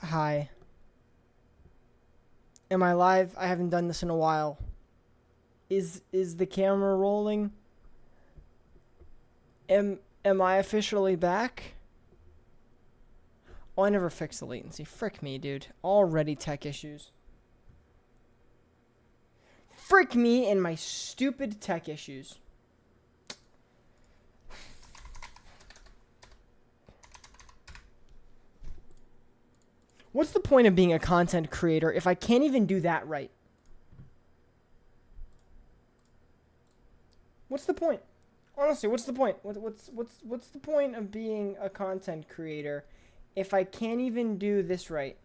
Hi. Am I live? I haven't done this in a while. Is the camera rolling? Am I officially back? Oh, I never fixed the latency. Frick me, dude. Already tech issues. Frick me and my stupid tech issues. What's the point of being a content creator if I can't even do that right? What's the point? Honestly, what's the point? What's the point of being a content creator if I can't even do this right?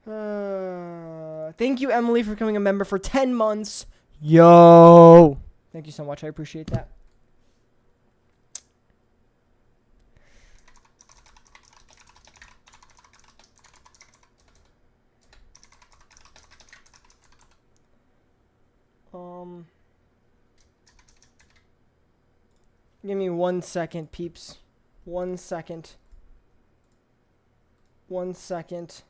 Thank you, Emily, for becoming a member for 10 months. Yo! Thank you so much. I appreciate that. Give me 1 second, peeps. 1 second. 1 second.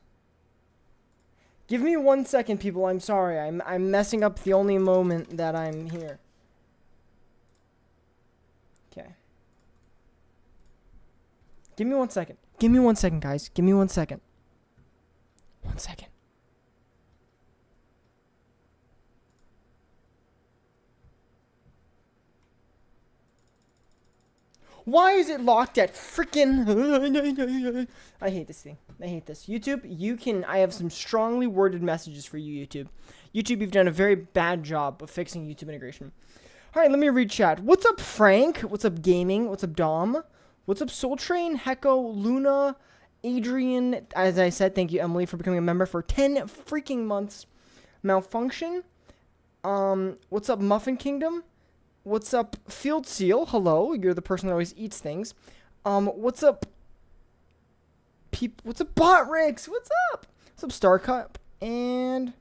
Give me 1 second, people. I'm sorry. I'm messing up the only moment that I'm here. Okay. Give me 1 second. Give me 1 second, guys. Give me 1 second. 1 second. Why is it locked at freaking... I hate this thing. I hate this. YouTube, I have some strongly worded messages for you, YouTube. YouTube, you've done a very bad job of fixing YouTube integration. All right, let me read chat. What's up, Frank? What's up, Gaming? What's up, Dom? What's up, Soul Train? Hecko, Luna, Adrian. As I said, thank you, Emily, for becoming a member for 10 freaking months. Malfunction. What's up, Muffin Kingdom? What's up, Field Seal? Hello, you're the person that always eats things. What's up, what's up, Bot Ricks? What's up? What's up, Star Cup? And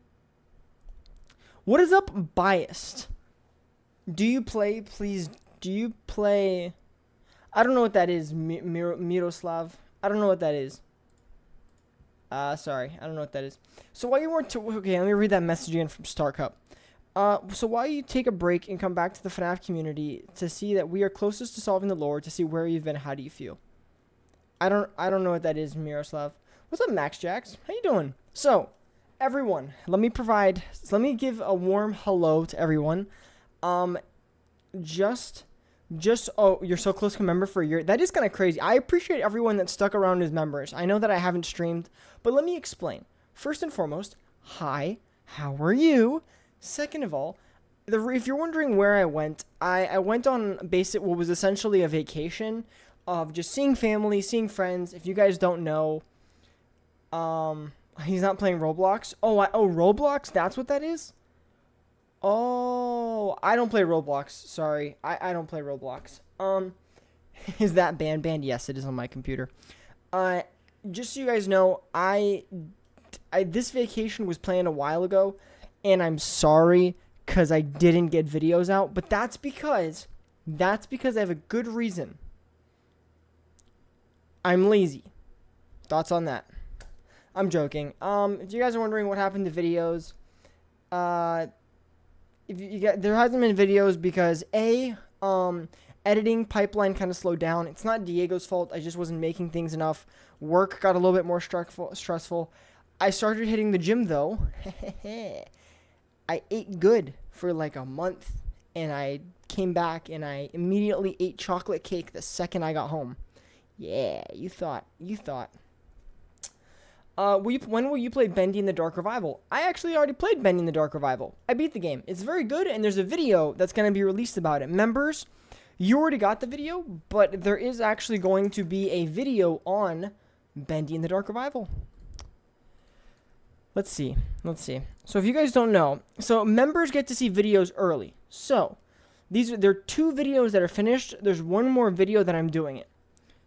what is up, Biased? Do you play, please? Do you play? I don't know what that is, Miroslav. I don't know what that is. Sorry, I don't know what that is. So while you weren't okay, let me read that message again from Star Cup. So while you take a break and come back to the FNAF community to see that we are closest to solving the lore, to see where you've been, how do you feel? I don't know what that is, Miroslav. What's up, Max Jax? How you doing? So, everyone, let me give a warm hello to everyone. Oh, you're so close to a member for a year. That is kind of crazy. I appreciate everyone that stuck around as members. I know that I haven't streamed, but let me explain. First and foremost, hi, how are you? Second of all, if you're wondering where I went on what was essentially a vacation of just seeing family, seeing friends. If you guys don't know, he's not playing Roblox. Oh, Roblox? That's what that is? Oh, I don't play Roblox. Sorry. I don't play Roblox. Is that banned? Yes, it is on my computer. Just so you guys know, this vacation was planned a while ago. And I'm sorry because I didn't get videos out, but that's because I have a good reason. I'm lazy. Thoughts on that? I'm joking. If you guys are wondering what happened to videos, there hasn't been videos because editing pipeline kind of slowed down. It's not Diego's fault. I just wasn't making things enough. Work got a little bit more stressful. I started hitting the gym though. I ate good for like a month, and I came back, and I immediately ate chocolate cake the second I got home. Yeah, you thought. When will you play Bendy in the Dark Revival? I actually already played Bendy in the Dark Revival. I beat the game. It's very good, and there's a video that's going to be released about it. Members, you already got the video, but there is actually going to be a video on Bendy in the Dark Revival. Let's see. So if you guys don't know, so members get to see videos early. So there are 2 videos that are finished. There's one more video that I'm doing it.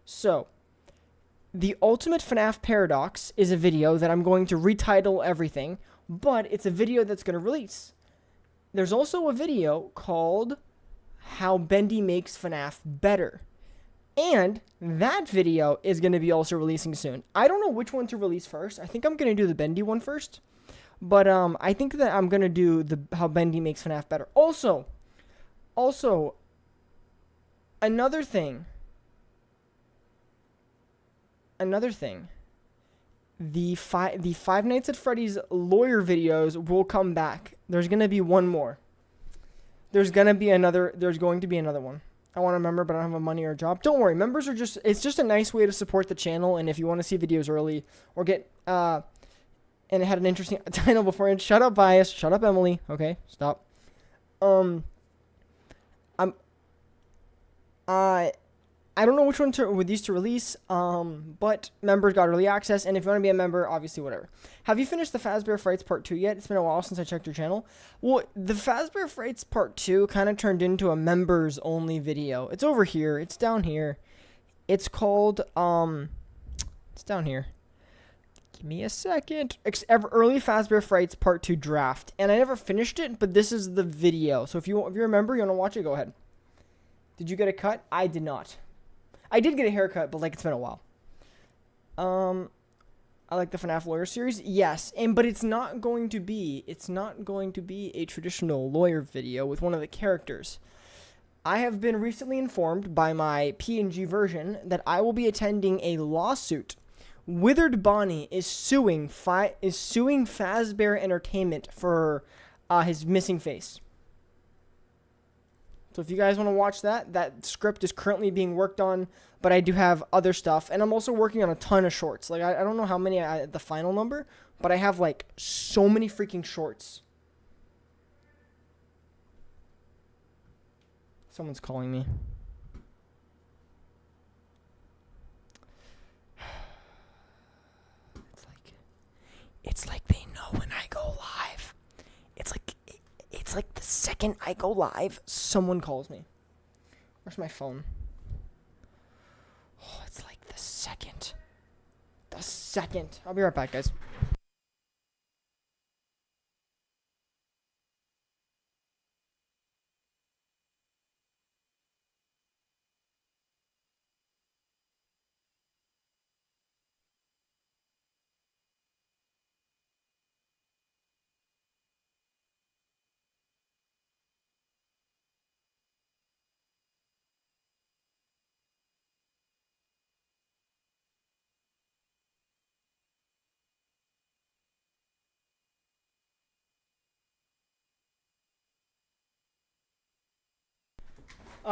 So the Ultimate FNAF Paradox is a video that I'm going to retitle everything, but it's a video that's going to release. There's also a video called How Bendy Makes FNAF Better. And that video is going to be also releasing soon. I don't know which one to release first. I think I'm going to do the Bendy one first. But I think that I'm going to do the how Bendy makes FNAF better. Also, another thing. The Five Nights at Freddy's lawyer videos will come back. There's going to be one more. There's going to be another one. I want to remember, but I don't have money or a job. Don't worry. Members are it's just a nice way to support the channel. And if you want to see videos early or get, and it had an interesting title beforehand. Shut up, Bias. Shut up, Emily. Okay, stop. I don't know which one with these to release, but members got early access, and if you want to be a member, obviously, whatever. Have you finished the Fazbear Frights Part 2 yet? It's been a while since I checked your channel. Well, the Fazbear Frights Part 2 kind of turned into a members-only video. It's over here. It's down here. It's called, it's down here. Give me a second. Early Fazbear Frights Part 2 draft, and I never finished it, but this is the video. So if you remember, you want to watch it, go ahead. Did you get a cut? I did not. I did get a haircut, but like it's been a while. I like the FNAF lawyer series. Yes, but it's not going to be a traditional lawyer video with one of the characters. I have been recently informed by my PNG version that I will be attending a lawsuit. Withered Bonnie is suing Fazbear Entertainment for his missing face. So if you guys want to watch that script is currently being worked on, but I do have other stuff. And I'm also working on a ton of shorts. Like, I don't know how many, the final number, but I have, like, so many freaking shorts. Someone's calling me. It's like they know when I go live. It's like the second I go live, someone calls me. Where's my phone? Oh, it's like the second. I'll be right back, guys.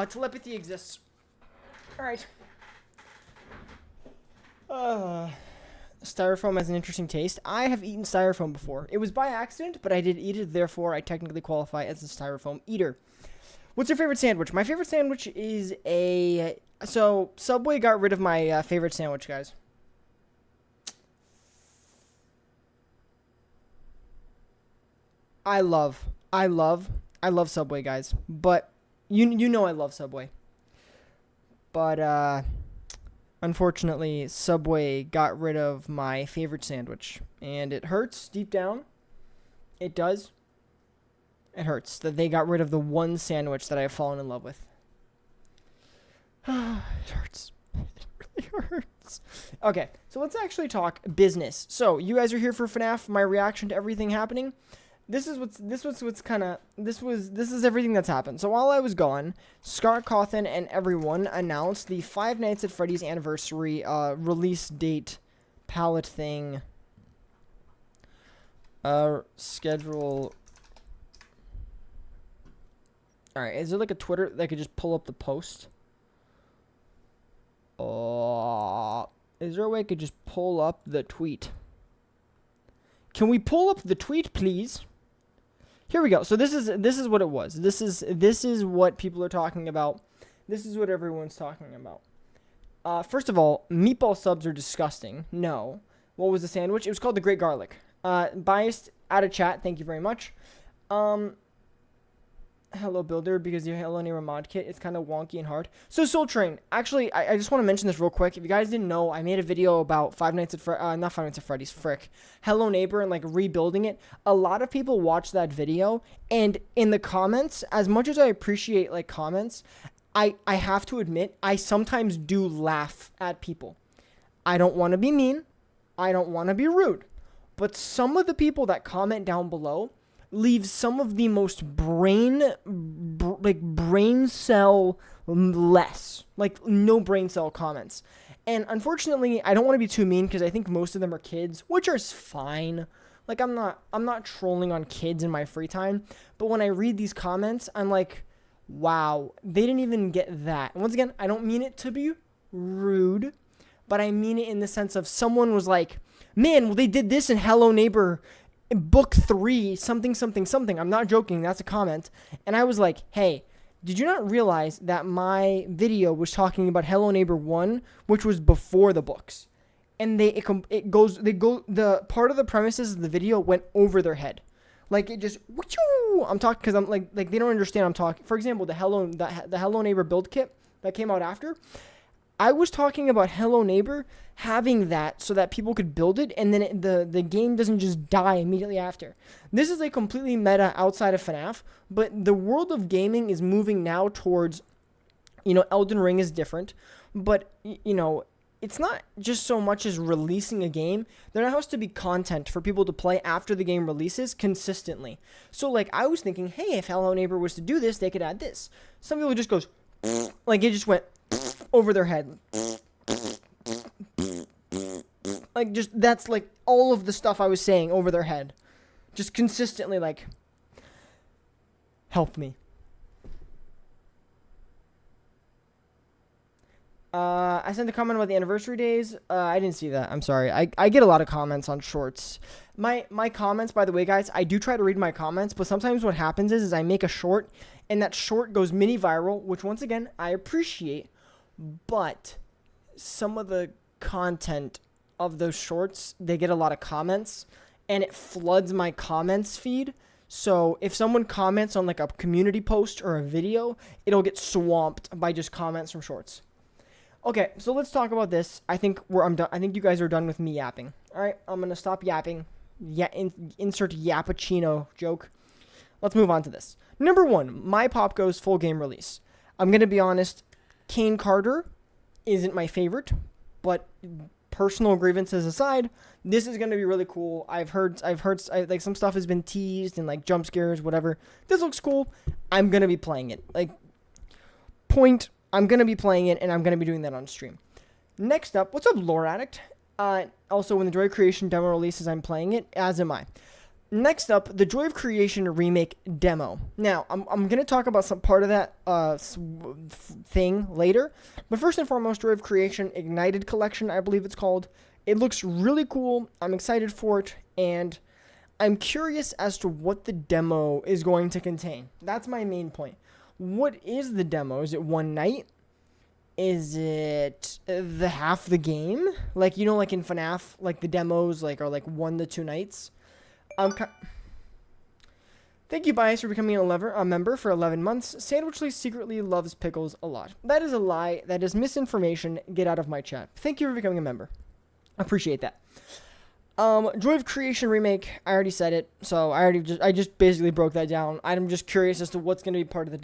Telepathy exists. Alright. Styrofoam has an interesting taste. I have eaten styrofoam before. It was by accident, but I did eat it, therefore I technically qualify as a styrofoam eater. What's your favorite sandwich? My favorite sandwich is so Subway got rid of my favorite sandwich, guys. I love Subway, guys. But you know I love Subway. But unfortunately, Subway got rid of my favorite sandwich, and it hurts deep down. It does. It hurts that they got rid of the one sandwich that I have fallen in love with. It hurts. It really hurts. Okay, so let's actually talk business. So you guys are here for FNAF. My reaction to everything happening. This is everything that's happened. So while I was gone, Scott Cawthon and everyone announced the Five Nights at Freddy's anniversary release date palette thing. Schedule. All right, is there like a Twitter that could just pull up the post? Is there a way I could just pull up the tweet? Can we pull up the tweet, please? Here we go. So this is what it was. This is what people are talking about. This is what everyone's talking about. First of all, meatball subs are disgusting. No. What was the sandwich? It was called the Great Garlic. Biased out of chat. Thank you very much. Hello Builder, because your Hello Neighbor mod kit, it's kind of wonky and hard. So Soul Train, actually, I just want to mention this real quick. If you guys didn't know, I made a video about not Five Nights at Freddy's, frick. Hello Neighbor and like rebuilding it. A lot of people watched that video, and in the comments, as much as I appreciate like comments, I have to admit, I sometimes do laugh at people. I don't want to be mean. I don't want to be rude. But some of the people that comment down below leave some of the most brain cell less, like no brain cell comments. And unfortunately, I don't want to be too mean because I think most of them are kids, which is fine. Like I'm not trolling on kids in my free time, but when I read these comments, I'm like, wow, they didn't even get that. And once again, I don't mean it to be rude, but I mean it in the sense of someone was like, man, well, they did this in Hello Neighbor book 3, something, something, something. I'm not joking. That's a comment. And I was like, hey, did you not realize that my video was talking about Hello Neighbor 1, which was before the books? And the part of the premises of the video went over their head. Like it just, I'm talking because I'm like they don't understand I'm talking. For example, the Hello Neighbor build kit that came out after, I was talking about Hello Neighbor having that so that people could build it, and then the game doesn't just die immediately after. This is a completely meta outside of FNAF, but the world of gaming is moving now towards, Elden Ring is different, but, it's not just so much as releasing a game. There has to be content for people to play after the game releases consistently. So, I was thinking, hey, if Hello Neighbor was to do this, they could add this. Some people just goes, like, it just went over their head. That's, all of the stuff I was saying over their head. Just consistently, help me. I sent a comment about the anniversary days. I didn't see that. I'm sorry. I get a lot of comments on shorts. My comments, by the way, guys, I do try to read my comments, but sometimes what happens is I make a short, and that short goes mini viral, which once again, I appreciate, but some of the content of those shorts, they get a lot of comments, and it floods my comments feed. So if someone comments on a community post or a video, it'll get swamped by just comments from shorts. Okay, so let's talk about this. I think I'm done. I think you guys are done with me yapping. All right, I'm gonna stop yapping. Insert yappuccino joke. Let's move on to this. Number 1, My Pop Goes full game release. I'm gonna be honest. Kane Carter isn't my favorite, but personal grievances aside, this is gonna be really cool. I've heard some stuff has been teased and jump scares, whatever. This looks cool. I'm gonna be playing it. I'm going to be playing it, and I'm going to be doing that on stream. Next up, what's up, Lore Addict? Also, when the Joy of Creation demo releases, I'm playing it, as am I. Next up, the Joy of Creation remake demo. Now, I'm going to talk about some part of that thing later. But first and foremost, Joy of Creation Ignited Collection, I believe it's called. It looks really cool. I'm excited for it, and I'm curious as to what the demo is going to contain. That's my main point. What is the demo? Is it one night? Is it the half the game? In FNAF, the demos are 1 to 2 nights. Thank you, Bias, for becoming a member for 11 months. Sandwichly secretly loves pickles a lot. That is a lie. That is misinformation. Get out of my chat. Thank you for becoming a member. Appreciate that. Joy of Creation remake, I already said it, so I just basically broke that down. I'm just curious as to what's going to be part of the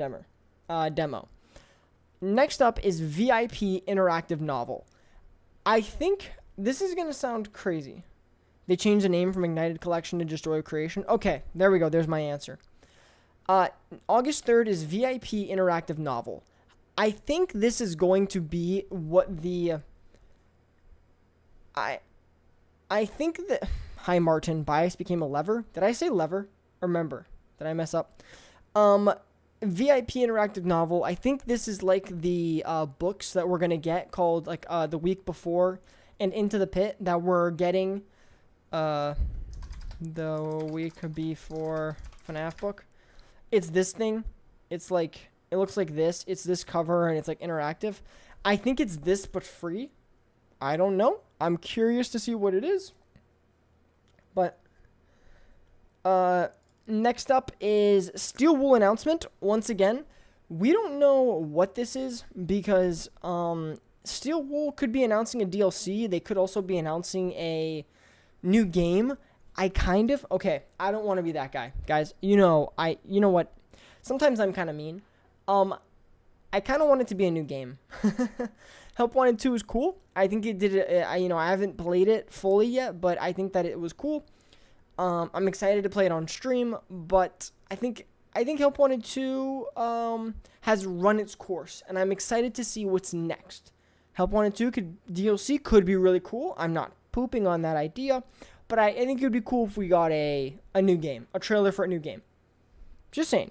demo. Next up is VIP interactive novel. I think this is going to sound crazy. They changed the name from Ignited Collection to just Joy of Creation. Okay, there we go. There's my answer. August 3rd is VIP interactive novel. I think this is going to be what the... I think that... Hi, Martin. Bias became a lever. Did I say lever? Or member? Did I mess up? VIP interactive novel. I think this is the books that we're going to get called The Week Before and Into the Pit that we're getting the week before FNAF book. It's this thing. It's it looks like this. It's this cover and it's interactive. I think it's this but free. I don't know. I'm curious to see what it is. But next up is Steel Wool announcement. Once again, we don't know what this is because Steel Wool could be announcing a DLC. They could also be announcing a new game. I don't want to be that guy. Guys, you know what? Sometimes I'm kind of mean. I I kind of want it to be a new game. Help Wanted 2 is cool. I think it did it. I haven't played it fully yet, but I think that it was cool. I'm excited to play it on stream, but I think Help Wanted 2 has run its course, and I'm excited to see what's next. Help Wanted 2 DLC could be really cool. I'm not pooping on that idea, but I think it would be cool if we got a new game, a trailer for a new game. Just saying.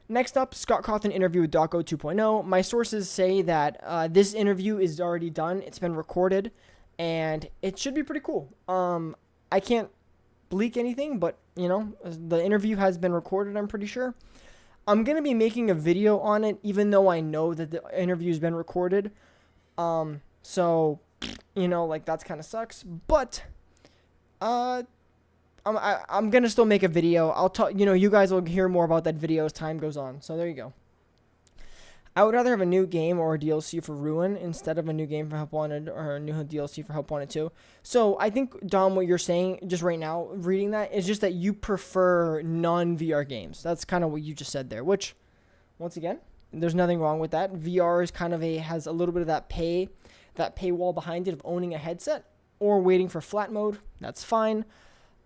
Next up, Scott Cawthon interview with Dawko 2.0. My sources say that this interview is already done. It's been recorded, and it should be pretty cool. I can't bleak anything, but, the interview has been recorded, I'm pretty sure. I'm going to be making a video on it, even though I know that the interview's been recorded. So, that kind of sucks. But, I'm going to still make a video. I'll talk, you guys will hear more about that video as time goes on. So there you go. I would rather have a new game or a DLC for Ruin instead of a new game for Help Wanted or a new DLC for Help Wanted 2. So I think, Dom, what you're saying just right now, reading that, is just that you prefer non-VR games. That's kind of what you just said there, which, once again, there's nothing wrong with that. VR is kind of has a little bit of that paywall behind it of owning a headset or waiting for flat mode. That's fine.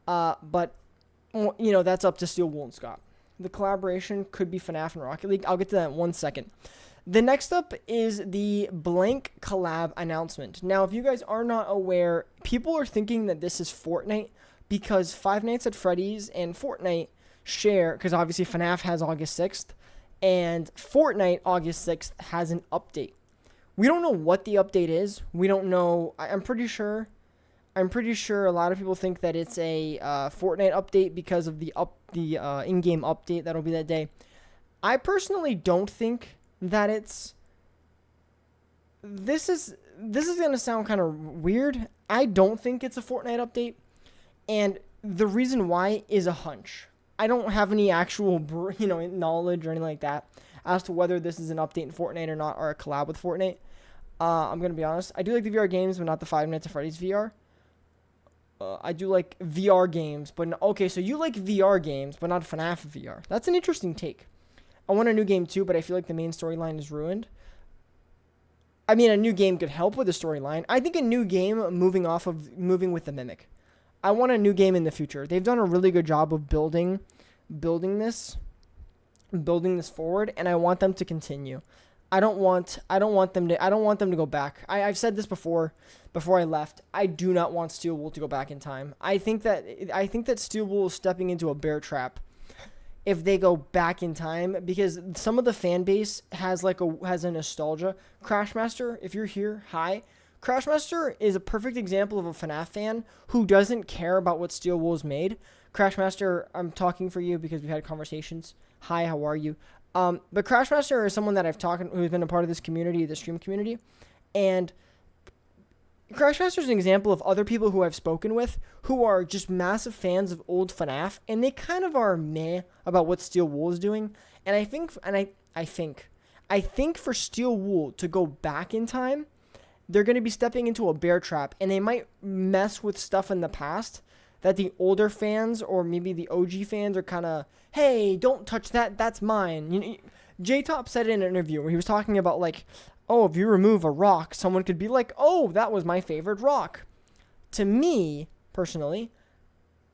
But, that's up to Steel Wool and Scott. The collaboration could be FNAF and Rocket League. I'll get to that in 1 second. The next up is the blank collab announcement. Now, if you guys are not aware, people are thinking that this is Fortnite because Five Nights at Freddy's and Fortnite share, because obviously FNAF has August 6th, and Fortnite August 6th has an update. We don't know what the update is. We don't know. I'm pretty sure a lot of people think that it's a Fortnite update because of the in-game update that'll be that day. I personally don't think that it's. This is gonna sound kind of weird. I don't think it's a Fortnite update, and the reason why is a hunch. I don't have any actual knowledge or anything like that as to whether this is an update in Fortnite or not, or a collab with Fortnite. I'm gonna be honest. I do like the VR games, but not the Five Nights at Freddy's VR. I do like VR games, but okay, so you like VR games, but not FNAF VR. That's an interesting take. I want a new game too, but I feel like the main storyline is ruined. I mean, a new game could help with the storyline. I think a new game moving with the Mimic. I want a new game in the future. They've done a really good job of building this forward, and I want them to continue. I don't want them to go back. I've said this before I left. I do not want Steel Wool to go back in time. I think that Steel Wool is stepping into a bear trap if they go back in time, because some of the fan base has a nostalgia. Crashmaster, if you're here, hi. Crashmaster is a perfect example of a FNAF fan who doesn't care about what Steel Wool's made. Crashmaster, I'm talking for you because we've had conversations. Hi, how are you? But Crashmaster is someone that I've talked, who's been a part of this community, the stream community, and Crashmaster is an example of other people who I've spoken with who are just massive fans of old FNAF, and they kind of are meh about what Steel Wool is doing. And I think for Steel Wool to go back in time, they're going to be stepping into a bear trap, and they might mess with stuff in the past that the older fans or maybe the OG fans are kind of, hey, don't touch that, that's mine. J-Top said in an interview where he was talking about if you remove a rock, someone could be like, oh, that was my favorite rock. To me, personally,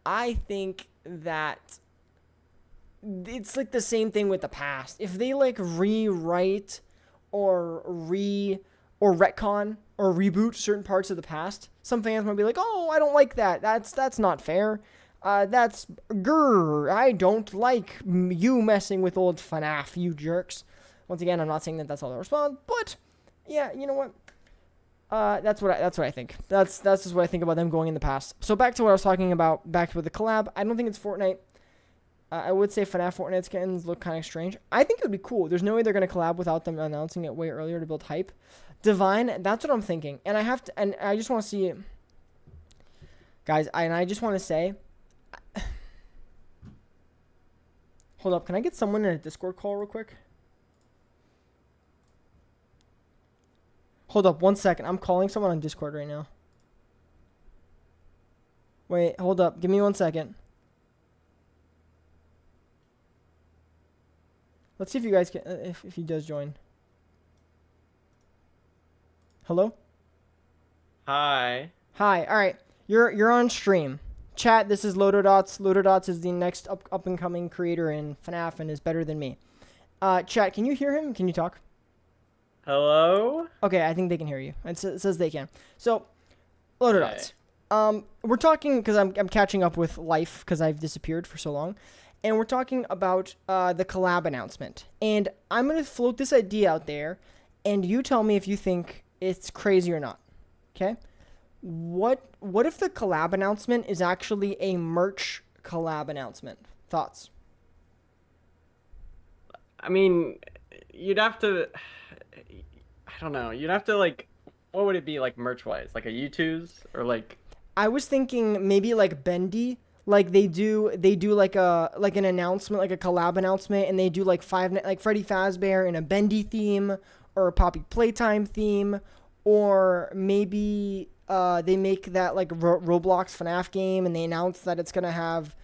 I think that it's the same thing with the past. If they rewrite or retcon or reboot certain parts of the past, some fans might be like, oh, I don't like that. That's not fair. I don't like you messing with old FNAF, you jerks. Once again, I'm not saying that that's all they'll respond, but yeah, you know what? That's what I think. That's just what I think about them going in the past. So back to what I was talking about, back with the collab. I don't think it's Fortnite. I would say FNAF Fortnite skins look kind of strange. I think it would be cool. There's no way they're going to collab without them announcing it way earlier to build hype. Divine, that's what I'm thinking. And I just want to see it. Guys, I just want to say, hold up, can I get someone in a Discord call real quick? Hold up 1 second. I'm calling someone on Discord right now. Wait, hold up. Give me 1 second. Let's see if you guys can, if he does join. Hello? Hi. Hi. All right. You're on stream. Chat, this is Loadodots. Loadodots is the next up and coming creator in FNAF and is better than me. Chat, can you hear him? Can you talk? Hello? Okay, I think they can hear you. It says they can. So, Okay. Loadodots. We're talking because I'm catching up with life because I've disappeared for so long, and we're talking about the collab announcement. And I'm gonna float this idea out there, and you tell me if you think it's crazy or not. Okay? What if the collab announcement is actually a merch collab announcement? Thoughts? I mean, you'd have to I don't know. You'd have to like what would it be like merch-wise? Like a U2's or like I was thinking maybe like Bendy, like they do like an announcement, like a collab announcement, and they do like like Freddy Fazbear in a Bendy theme or a Poppy Playtime theme, or maybe they make that like Roblox FNAF game and they announce that it's gonna have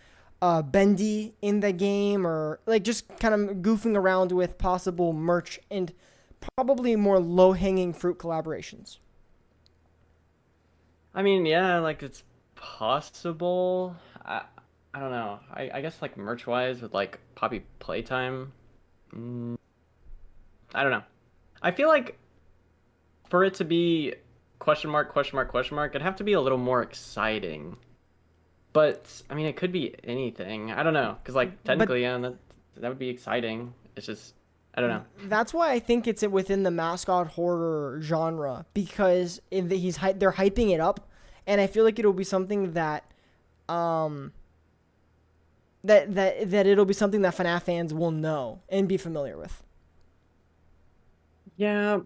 Bendy in the game, or like just kind of goofing around with possible merch and probably more low hanging fruit collaborations. I mean, yeah, like it's possible. I don't know. I guess like merch-wise with like Poppy Playtime. Mm, I don't know. I feel like for it to be question mark question mark question mark, it'd have to be a little more exciting. But I mean, it could be anything. I don't know, because like But technically, yeah, that would be exciting. It's just I don't know. that's why I think it's within the mascot horror genre because they're hyping it up, and I feel like it'll be something that um that it'll be something that FNAF fans will know and be familiar with. Yeah,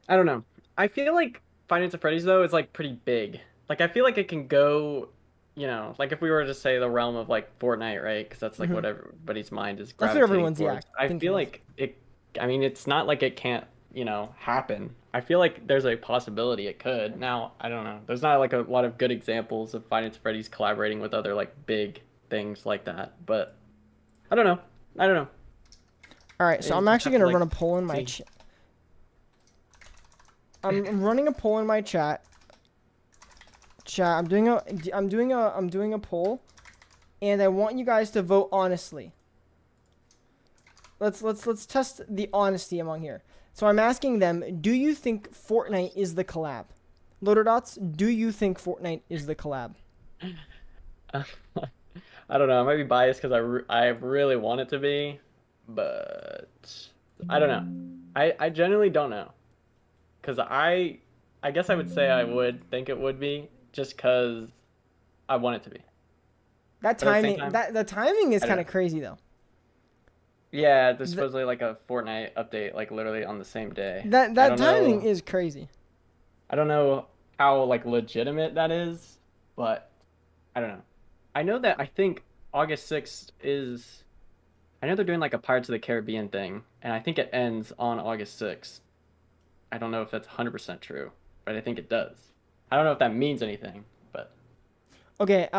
I don't know. I feel like Finance of Freddy's though is like pretty big. Like I feel like it can go, like if we were to say the realm of like Fortnite, right? Because that's like Hmm. what everybody's mind is That's what gravitating everyone's towards. I thinking feel of. like it. I mean, it's not like it can't, happen. I feel like there's a possibility it could. Now, I don't know. There's not like a lot of good examples of Finance of Freddy's collaborating with other like big things like that, but I don't know. I don't know. All right, so You I'm just actually have to gonna run like a poll in my see. I'm running a poll in my chat. Chat. I'm doing a poll, and I want you guys to vote honestly. Let's test the honesty among here. So I'm asking them, do you think Fortnite is the collab? Loader Dots, do you think Fortnite is the collab? I don't know. I might be biased because I really want it to be, but I don't know. I genuinely don't know because I guess I would say I would think it would be just because I want it to be, That but at the same timing, time, the timing is I don't kind know. of crazy though. Yeah, there's Th- supposedly like a Fortnite update like literally on the same day. that I that don't timing know. is crazy. I don't know how like legitimate that is, but I don't know. I know that I think August 6th is. I know they're doing like a Pirates of the Caribbean thing, and I think it ends on August 6th. I don't know if that's 100% true, but I think it does. I don't know if that means anything, but Okay,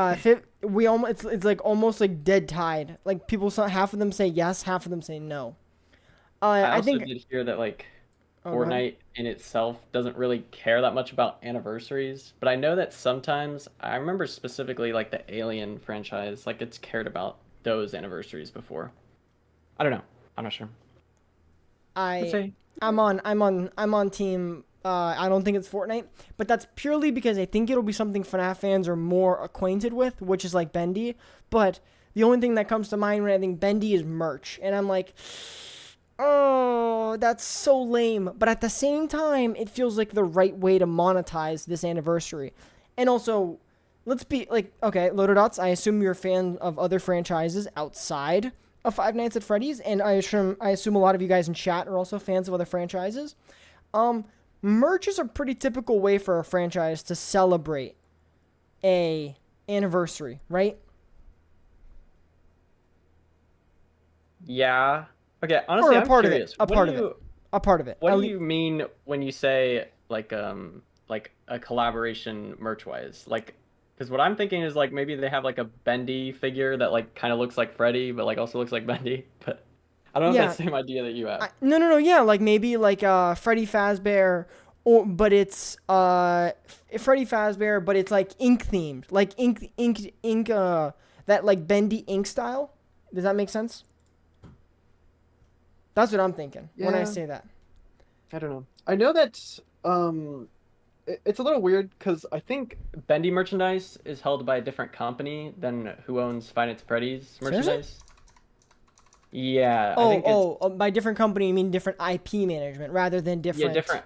we almost it's like almost like dead tied. Like people, half of them say yes, half of them say no. I I also think. did hear that like Oh, go ahead. Fortnite in itself doesn't really care that much about anniversaries, but I know that sometimes I remember specifically like the Alien franchise, like it's cared about those anniversaries before. I don't know. I'm not sure. Let's I say I'm on team. I don't think it's Fortnite, but that's purely because I think it'll be something FNAF fans are more acquainted with, which is like Bendy. But the only thing that comes to mind when I think Bendy is merch, and I'm like, oh, that's so lame. But at the same time, it feels like the right way to monetize this anniversary, and also. Let's be like, okay, Loader Dots, I assume you're a fan of other franchises outside of Five Nights at Freddy's, and I assume a lot of you guys in chat are also fans of other franchises. Um, Merch is a pretty typical way for a franchise to celebrate a anniversary, right? yeah. Okay, Or honestly, a I'm part of it. curious. A part of it. A part of it. What do you mean when you say like a collaboration merch wise? Like because what I'm thinking is like maybe they have like a Bendy figure that like kind of looks like Freddy but like also looks like Bendy, but I don't know if Yeah. that's the same idea that you have. No, no, no. Yeah, like maybe like Freddy Fazbear or but it's Freddy Fazbear, but it's like ink themed, like ink that like bendy ink style. Does that make sense? That's what I'm thinking when I Yeah, say that. I don't know. I know that it's a little weird because I think Bendy merchandise is held by a different company than who owns Five Nights at Freddy's Seriously? merchandise. Yeah, I Oh, think it's by different company, you mean different IP management rather than yeah, different.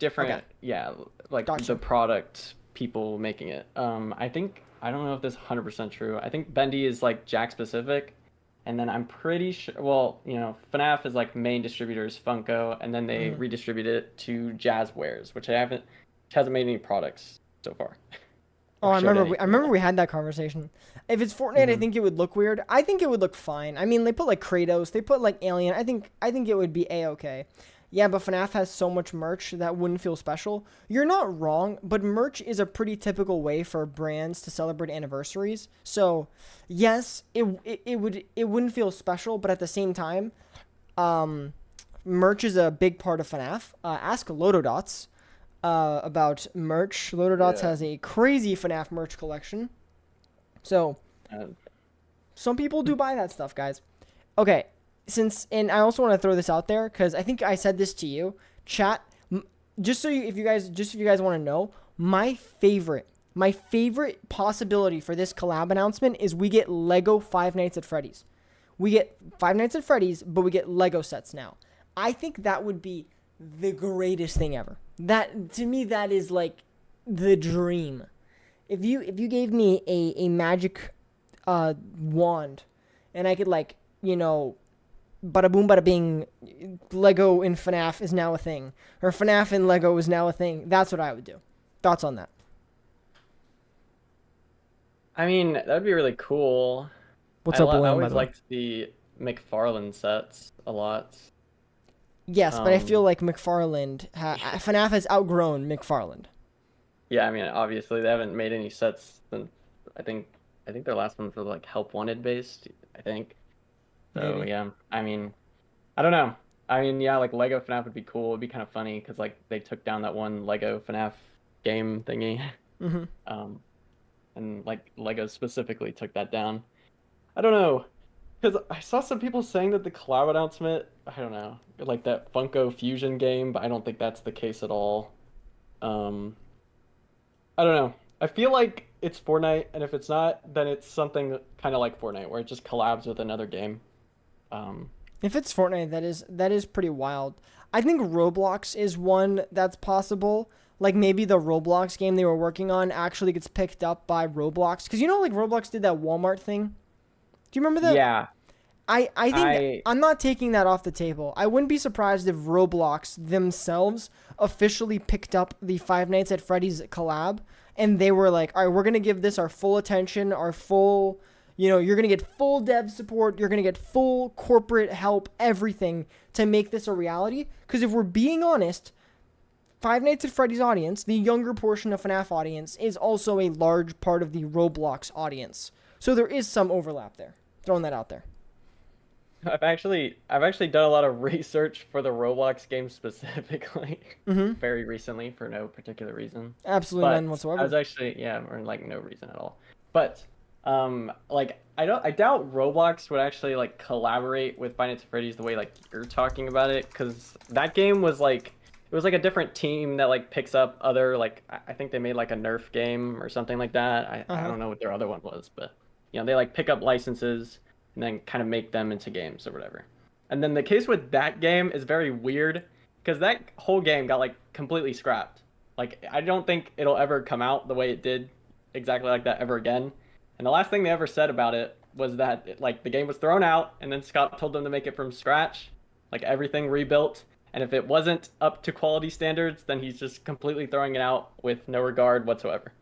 Okay, yeah, like the gotcha. product people making it. I think I don't know if this is 100% true. I think Bendy is like Jack specific, and then I'm pretty sure. Well, FNAF is like main distributors Funko, and then they Hmm. redistribute it to Jazzwares, which hasn't made any products so far, Oh, or showed I anything remember really. we had that conversation. If it's Fortnite, I Hmm. think it would look weird. I think it would look fine. I mean, they put like Kratos, they put like Alien. I think it would be a okay. Yeah, but FNAF has so much merch that wouldn't feel special. You're not wrong, but merch is a pretty typical way for brands to celebrate anniversaries. So, yes, it wouldn't feel special, but at the same time, um, merch is a big part of FNAF. Ask Lotodots about merch. Lotodots yeah. has a crazy FNAF merch collection. So Uh, some people do buy that stuff, guys. Okay, and I also want to throw this out there because I think I said this to you, chat. If you guys want to know, my favorite possibility for this collab announcement is we get Lego Five Nights at Freddy's. We get Five Nights at Freddy's, but we get Lego sets now. I think that would be the greatest thing ever. That to me, that is like the dream. If you gave me a magic wand, and I could like bada boom bada bing, Lego in FNAF is now a thing, or FNAF in Lego is now a thing. That's what I would do. Thoughts on that? I mean, that would be really cool. What's up, I William? By always the way. liked the McFarlane sets a lot. Yes, but I feel Um, like FNAF has outgrown McFarland. yeah, I mean, obviously they haven't made any sets since I think I think their last ones were like Help Wanted based, I think. So Maybe. yeah, I mean, I don't know. I mean, yeah, like Lego FNAF would be cool. It'd be kind of funny because like they took down that one Lego FNAF game thingy, Hmm. um, and like Lego specifically took that down. I don't know. Because I saw some people saying that the collab announcement, I don't know, like that Funko Fusion game, but I don't think that's the case at all. Um, I don't know. I feel like it's Fortnite, and if it's not, then it's something kind of like Fortnite, where it just collabs with another game. Um, If it's Fortnite, that is pretty wild. I think Roblox is one that's possible. Like maybe the Roblox game they were working on actually gets picked up by Roblox, because like Roblox did that Walmart thing. Do you remember that? yeah, I think I I'm not taking that off the table. I wouldn't be surprised if Roblox themselves officially picked up the Five Nights at Freddy's collab, and they were like, "All right, we're gonna give this our full attention, our full, you're gonna get full dev support, you're gonna get full corporate help, everything to make this a reality." Because if we're being honest, Five Nights at Freddy's audience, the younger portion of FNAF audience, is also a large part of the Roblox audience. So there is some overlap there. Throwing that out there. I've actually done a lot of research for the Roblox game specifically, Mm-hmm. very recently for no particular reason. Absolutely none But I whatsoever. was actually yeah, or like no reason at all. But like I doubt Roblox would actually like collaborate with Five Nights at Freddy's the way like you're talking about it, because that game was like it was like a different team that like picks up other like I think they made like a Nerf game or something like that. Uh I huh. don't know what their other one was, but they like pick up licenses and then kind of make them into games or whatever. And then the case with that game is very weird because that whole game got like completely scrapped. Like I don't think it'll ever come out the way it did exactly like that ever again. And the last thing they ever said about it was that like the game was thrown out and then Scott told them to make it from scratch, like everything rebuilt. And if it wasn't up to quality standards, then he's just completely throwing it out with no regard whatsoever.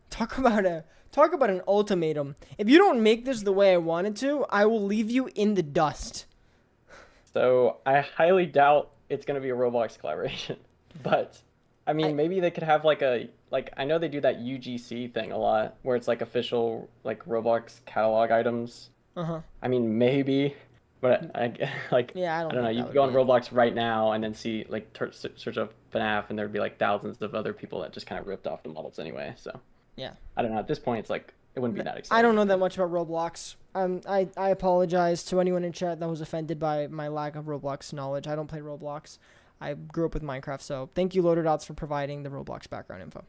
Talk about an ultimatum. If you don't make this the way I wanted to, I will leave you in the dust. So I highly doubt it's gonna be a Roblox collaboration. But I I mean, maybe they could have like a like I know they do that UGC thing a lot, where it's like official like Roblox catalog items. uh huh. I mean, maybe, But like Yeah, I I don't don't know. think You that could would go on be. Roblox right now and then see like search up FNAF, and there'd be like thousands of other people that just kind of ripped off the models anyway. So Yeah. I don't know. At this point, it's like it wouldn't be that I exciting don't know to that me. much about Roblox. I apologize to anyone in chat that was offended by my lack of Roblox knowledge. I don't play Roblox. I grew up with Minecraft, so thank you, Loader Dots, for providing the Roblox background info.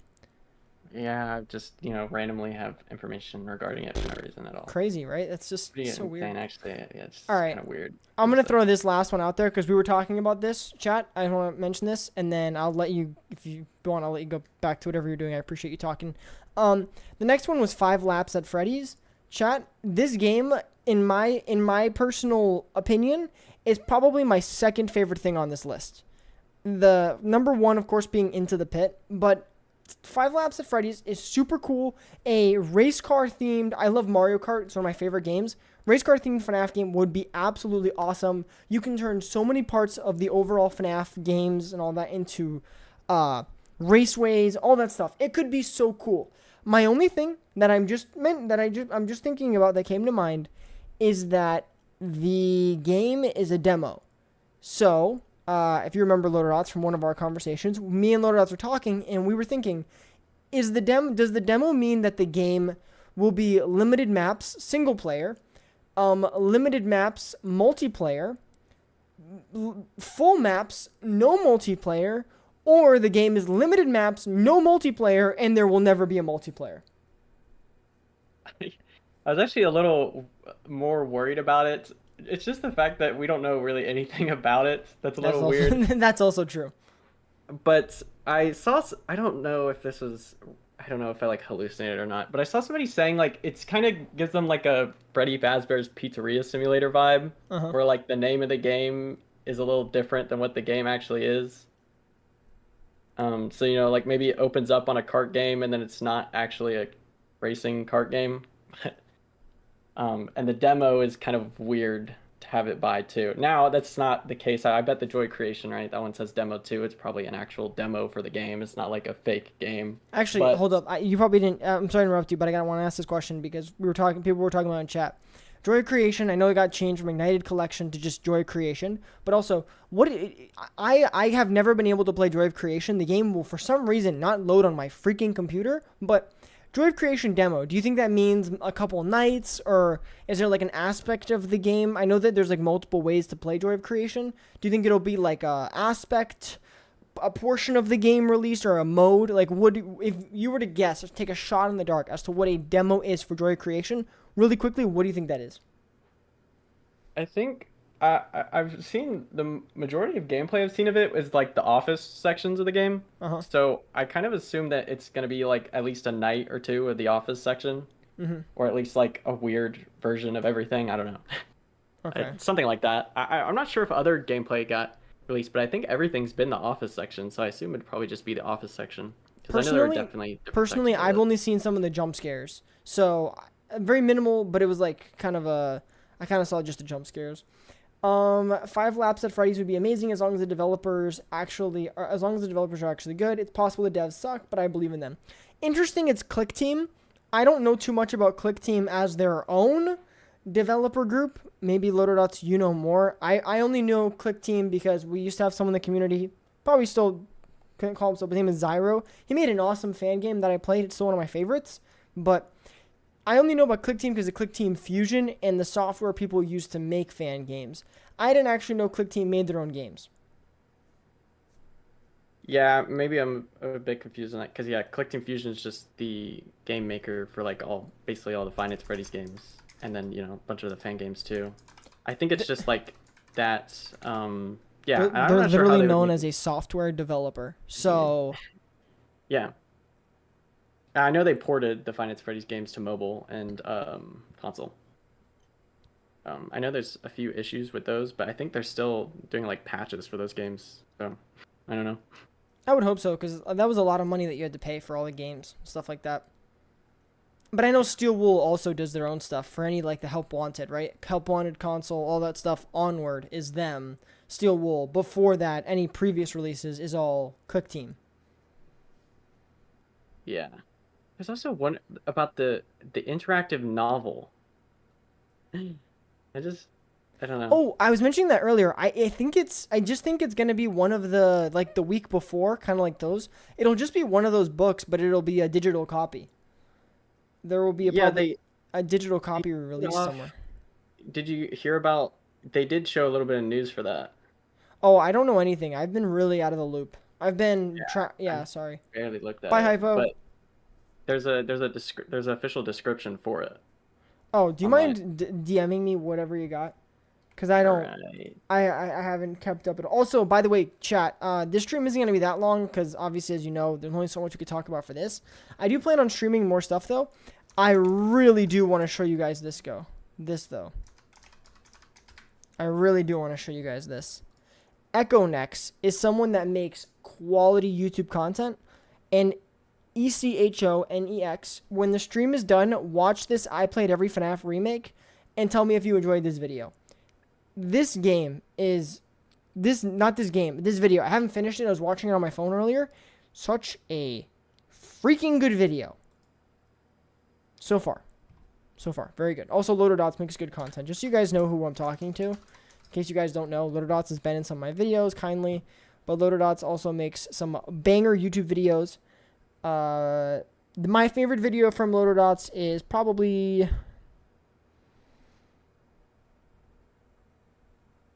Yeah, I just randomly have information regarding it for no reason at all. Crazy, right? That's just Pretty so weird. insane, actually. Yeah, it's All right, kind of weird. I'm Cool gonna stuff. throw this last one out there because we were talking about this chat. I want to mention this, and then I'll let you, if you want, I'll let you go back to whatever you're doing. I appreciate you talking. The next one was 5 Laps at Freddy's. Chat. This game, in my personal opinion, is probably my second favorite thing on this list. The number one, of course, being Into the Pit, but 5 Laps at Freddy's is super cool. A race car themed. I love Mario Kart. It's one of my favorite games. Race car themed FNAF game would be absolutely awesome. You can turn so many parts of the overall FNAF games and all that into raceways, all that stuff. It could be so cool. My only thing that I'm just thinking about that came to mind is that the game is a demo. So, if you remember Loader Dots from one of our conversations, me and Loader Dots were talking, and we were thinking, does the demo mean that the game will be limited maps single player, limited maps multiplayer, full maps no multiplayer, or the game is limited maps no multiplayer and there will never be a multiplayer? I was actually a little more worried about it. It's just the fact that we don't know really anything about it. That's a That's little also weird. that's also true. But I saw, I don't know if this was, I don't know if I like hallucinated or not, but I saw somebody saying like it's kind of gives them like a Freddy Fazbear's Pizzeria Simulator vibe, Uh-huh. where like the name of the game is a little different than what the game actually is. So like maybe it opens up on a kart game and then it's not actually a racing kart game. And the demo is kind of weird to have it by too. Now that's not the case. I bet the Joy Creation, right? That one says demo too. It's probably an actual demo for the game. It's not like a fake game. Actually, But hold up. You probably didn't. I'm sorry to interrupt you, but I want to ask this question because people were talking about it in chat. Joy Creation. I know it got changed from Ignited Collection to just Joy Creation, but also I have never been able to play Joy of Creation. The game will for some reason not load on my freaking computer. But Joy of Creation demo. Do you think that means a couple nights, or is there like an aspect of the game? I know that there's like multiple ways to play Joy of Creation. Do you think it'll be like a aspect, a portion of the game released, or a mode? Like, if you were to guess, or take a shot in the dark as to what a demo is for Joy Creation, really quickly, what do you think that is? I think I've seen the majority of gameplay I've seen of it is like the office sections of the game. Uh-huh. So I kind of assume that it's gonna be like at least a night or two of the office section, Mm-hmm. or at least like a weird version of everything. I don't know. Okay. Something like that. I'm not sure if other gameplay got released, but I think everything's been the office section, so I assume it'd probably just be the office section. Because I know there are definitely different Personally, sections of I've it. only seen some of the jump scares, so very minimal. But it was like kind of I kind of saw just the jump scares. 5 Laps at Freddy's would be amazing as long as the developers are actually good. It's possible the devs suck, but I believe in them. Interesting. It's Click Team. I don't know too much about Click Team as their own developer group. Maybe Loader Dots, you know more. I only know Click Team because we used to have someone in the community, probably still couldn't call himself, but his name is Zyro. He made an awesome fan game that I played. It's still one of my favorites. But I only know about Click Team because of Click Team Fusion and the software people use to make fan games. I didn't actually know Click Team made their own games. Yeah, maybe I'm a bit confused on that because yeah, Collecting Fusion is just the game maker for like basically all the Five Nights at Freddy's games, and then a bunch of the fan games too. I think it's just like that. Yeah, I'm They're not sure how literally they would known make as a software developer. So Yeah, I know they ported the Five Nights at Freddy's games to mobile and console. I know there's a few issues with those, but I think they're still doing like patches for those games. So I don't know. I would hope so because that was a lot of money that you had to pay for all the games, stuff like that. But I know Steel Wool also does their own stuff for any like the Help Wanted, right? Help Wanted console, all that stuff. Onward is them. Steel Wool. Before that, any previous releases is all Click Team. Yeah. There's also one about the interactive novel. I just I don't know. Oh, I was mentioning that earlier. I just think it's gonna be one of the like the week before, kind of like those. It'll just be one of those books, but it'll be a digital copy. There will be Yeah, probably a digital copy they released somewhere. did you hear about? They did show a little bit of news for that. Oh, I don't know anything. I've been really out of the loop. I've been I yeah, sorry. barely looked at Bye, it, Hypo. but there's an official description for it Oh, do you online. mind DMing me whatever you got? Cause I All don't. right. I haven't kept up at all. Also, by the way, chat, this stream isn't going to be that long because obviously, as you know, there's only so much we could talk about for this. I do plan on streaming more stuff, though. I really do want to show you guys this, though. I really do want to show you guys this. EchoNex is someone that makes quality YouTube content. And ECHONEX, when the stream is done, watch this I Played Every FNAF remake and tell me if you enjoyed this video. This video. I haven't finished it. I was watching it on my phone earlier. Such a freaking good video. So far. Very good. Also, Loader Dots makes good content. Just so you guys know who I'm talking to. In case you guys don't know, Loader Dots has been in some of my videos kindly. But Loader Dots also makes some banger YouTube videos. My favorite video from Loader Dots is probably...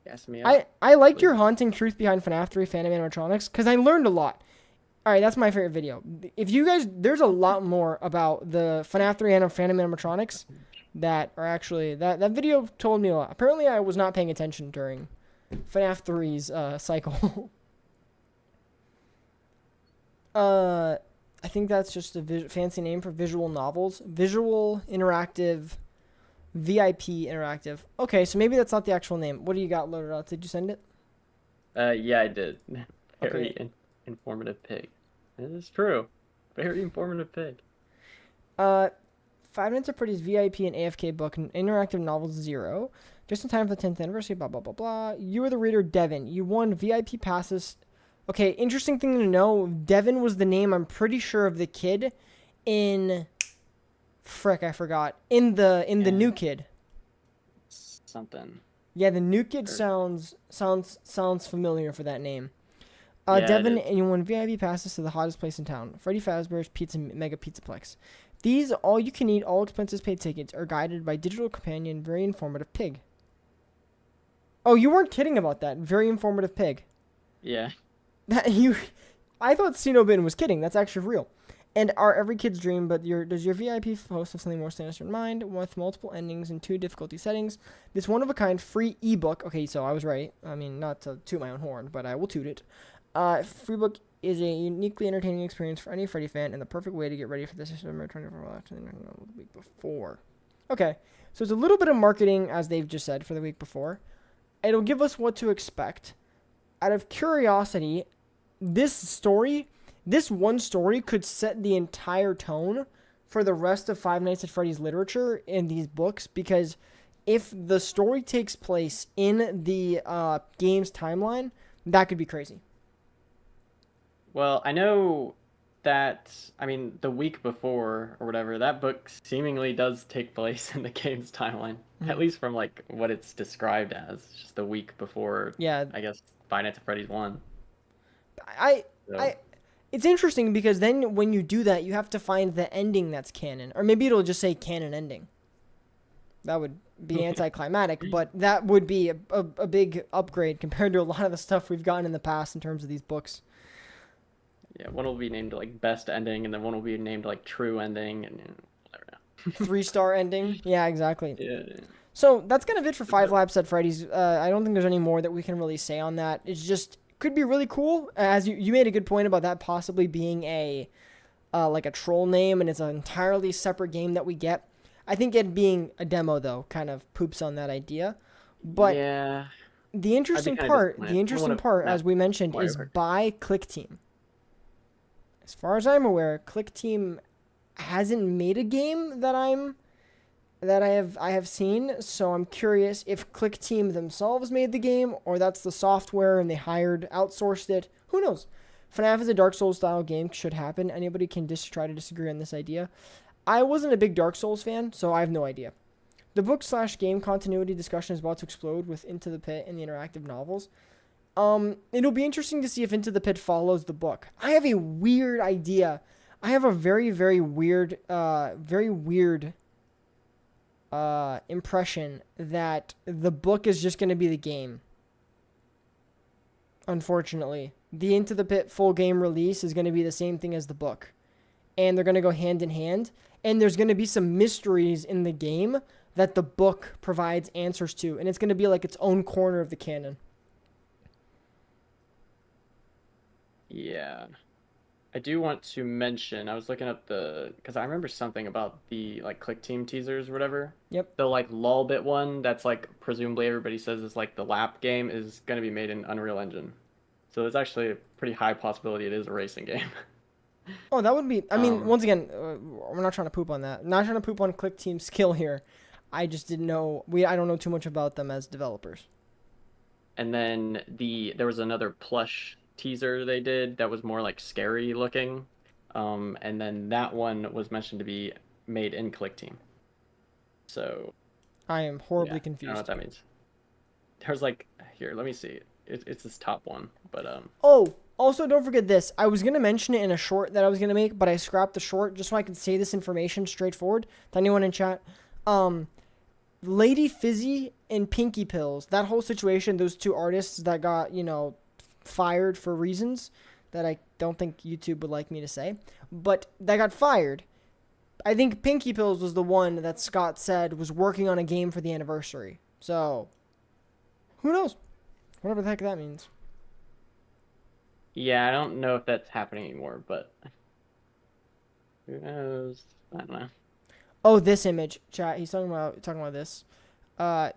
Ask me out. I liked your haunting truth behind FNAF 3 Phantom animatronics because I learned a lot. All right, that's my favorite video. If you guys, there's a lot more about the FNAF 3 and Phantom animatronics that are actually that video told me a lot. Apparently, I was not paying attention during FNAF 3's cycle. I think that's just a fancy name for visual novels, visual interactive. VIP interactive. Okay, so maybe that's not the actual name. What do you got loaded up? Did you send it? Yeah, I did. Very Okay. informative pig. It is true. Very informative pig. Five Nights at Freddy's VIP and AFK book, interactive novels 0. Just in time for the 10th anniversary, blah, blah, blah, blah. You were the reader, Devin. You won VIP passes. Okay, interesting thing to know. Devin was the name, I'm pretty sure, of the kid in... Frick, I forgot. In the new kid. Something. Yeah, the new kid Or- sounds familiar for that name. Yeah, Devin, it is. and you won VIP passes to the hottest place in town, Freddy Fazbear's Pizza Mega Pizzaplex. These all-you-can-eat, all-expenses-paid tickets are guided by digital companion, very informative pig. Oh, you weren't kidding about that. Very informative pig. Yeah. I thought Cinobin was kidding. That's actually real. And are every kid's dream, but does your VIP host have something more sinister in mind with multiple endings and 2 difficulty settings? This one-of-a-kind free ebook. Okay, so I was right. I mean, not to toot my own horn, but I will toot it. Free book is a uniquely entertaining experience for any Freddy fan and the perfect way to get ready for the September 24th the week before. Okay, so it's a little bit of marketing, as they've just said, for the week before. It'll give us what to expect. Out of curiosity, this one story could set the entire tone for the rest of Five Nights at Freddy's literature in these books, because if the story takes place in the game's timeline, that could be crazy. Well, I know that, I mean, the week before or whatever, that book seemingly does take place in the game's timeline. At least from, like, what it's described as. Just the week before, Yeah, I guess, Five Nights at Freddy's 1. So, it's interesting because then when you do that, you have to find the ending that's canon, or maybe it'll just say canon ending. That would be anticlimactic, but that would be a big upgrade compared to a lot of the stuff we've gotten in the past in terms of these books. yeah, one will be named, like, best ending, and then one will be named, like, true ending, and whatever now. 3-star ending. Yeah, exactly. Yeah. So that's kind of it for Five Laps at Freddy's. I don't think there's any more that we can really say on that. It's just could be really cool. As you made a good point about that possibly being a like a troll name, and it's an entirely separate game that we get. I think it being a demo though kind of poops on that idea. But yeah. the interesting kinda part, disappointed. as we mentioned, is Whatever. by ClickTeam. As far as I'm aware, ClickTeam hasn't made a game that I have seen, so I'm curious if ClickTeam themselves made the game, or that's the software and they outsourced it. Who knows? FNAF is a Dark Souls style game, should happen. Anybody can try to disagree on this idea. I wasn't a big Dark Souls fan, so I have no idea. The book/game continuity discussion is about to explode with Into the Pit and the interactive novels. It'll be interesting to see if Into the Pit follows the book. I have a weird idea. I have a very, very weird impression that the book is just going to be the game. Unfortunately, the Into the Pit full game release is going to be the same thing as the book, and they're going to go hand in hand. And there's going to be some mysteries in the game that the book provides answers to, and it's going to be like its own corner of the canon. Yeah. I do want to mention, I was looking up because I remember something about the like Click Team teasers or whatever. Yep. The like Lolbit one that's like presumably everybody says is like the lap game is going to be made in Unreal Engine. So there's actually a pretty high possibility it is a racing game. Oh, that would be. I mean, once again, we're not trying to poop on that. Not trying to poop on Click Team's skill here. I just didn't know. I don't know too much about them as developers. And then there was another plush teaser they did that was more like scary looking. And then that one was mentioned to be made in Click Team. So I am horribly I confused. don't know what that means. There's like here, let me see. It's this top one, but Oh, also don't forget this. I was gonna mention it in a short that I was gonna make, but I scrapped the short just so I could say this information straightforward to anyone in chat. Lady Fizzy and Pinky Pills, that whole situation, those two artists that got, fired for reasons that I don't think YouTube would like me to say, but that got fired. I think Pinky Pills was the one that Scott said was working on a game for the anniversary. So, who knows? Whatever the heck that means. yeah, I don't know if that's happening anymore, but who knows? I don't know. Oh, this image, chat. He's talking about this.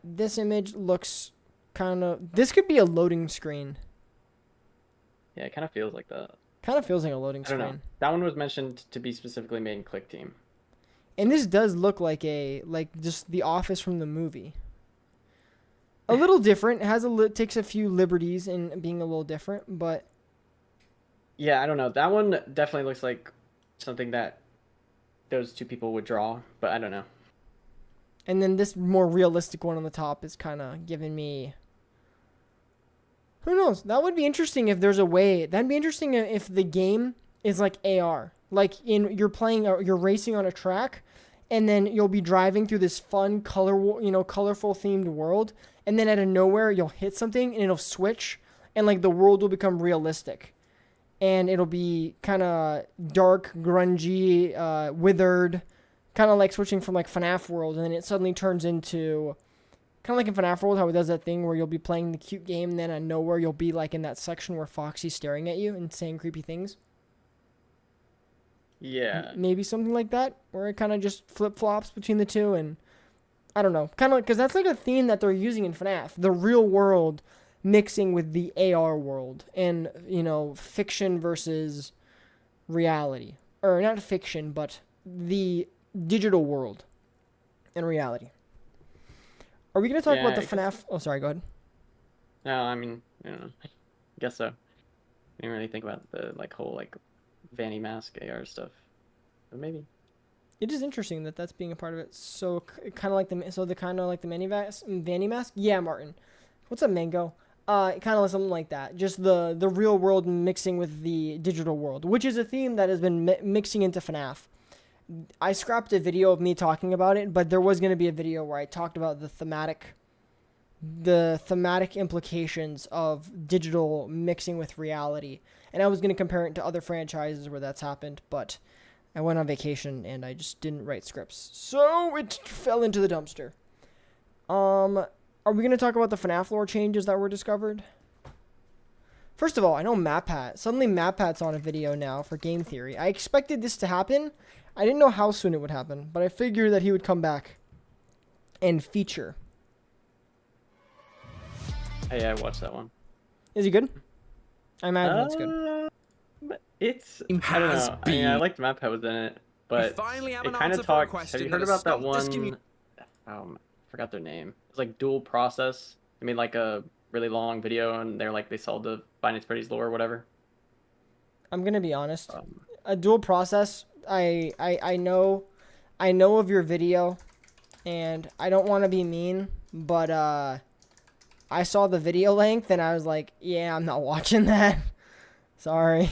This image looks kind of. This could be a loading screen. Yeah, it kind of feels like that. Kind of feels like a loading I don't screen. know. That one was mentioned to be specifically made in Click Team. And this does look like just the office from the movie. A little different. Takes a few liberties in being a little different, but Yeah, I don't know. That one definitely looks like something that those two people would draw, but I don't know. and then this more realistic one on the top is kind of giving me. Who knows? That would be interesting if there's a way. That'd be interesting if the game is like AR. Like you're racing on a track, and then you'll be driving through this fun, colorful themed world, and then out of nowhere you'll hit something and it'll switch, and like the world will become realistic, and it'll be kind of dark, grungy, withered, kind of like switching from like FNAF world, and then it suddenly turns into. Kind of like in FNAF World, how it does that thing where you'll be playing the cute game, and then out of nowhere you'll be like in that section where Foxy's staring at you and saying creepy things. Yeah. Maybe something like that, where it kind of just flip-flops between the two, and I don't know. Kind of because that's like a theme that they're using in FNAF. The real world mixing with the AR world, and, fiction versus reality. Or not fiction, but the digital world and reality. Are we going to talk about the FNAF? Oh, sorry, go ahead. No, I mean, I don't know. I guess so. I didn't really think about the whole Vanny Mask AR stuff, but maybe. It is interesting that that's being a part of it. So kind of like the Vanny Mask. Yeah, Martin. What's up, Mango? Kind of like something like that. Just the real world mixing with the digital world, which is a theme that has been mixing into FNAF. I scrapped a video of me talking about it, but there was going to be a video where I talked about the thematic implications of digital mixing with reality. And I was going to compare it to other franchises where that's happened, but I went on vacation and I just didn't write scripts. So it fell into the dumpster. Are we going to talk about the FNAF lore changes that were discovered? First of all, I know MapHat. Suddenly MapHat's on a video now for Game Theory. I expected this to happen. I didn't know how soon it would happen, but I figured that he would come back and feature. Hey, I watched that one. Is he good? I imagine it's good. I don't know. I mean, I liked MapHat was in it, but it kind of talked. Have you heard about that one? I forgot their name. It's like Dual Process. They made like a really long video, and they sold the Five Nights at Freddy's lore or whatever. I'm gonna be honest. A Dual Process. I know of your video. and I don't want to be mean, but I saw the video length and I was like, yeah, I'm not watching that. Sorry.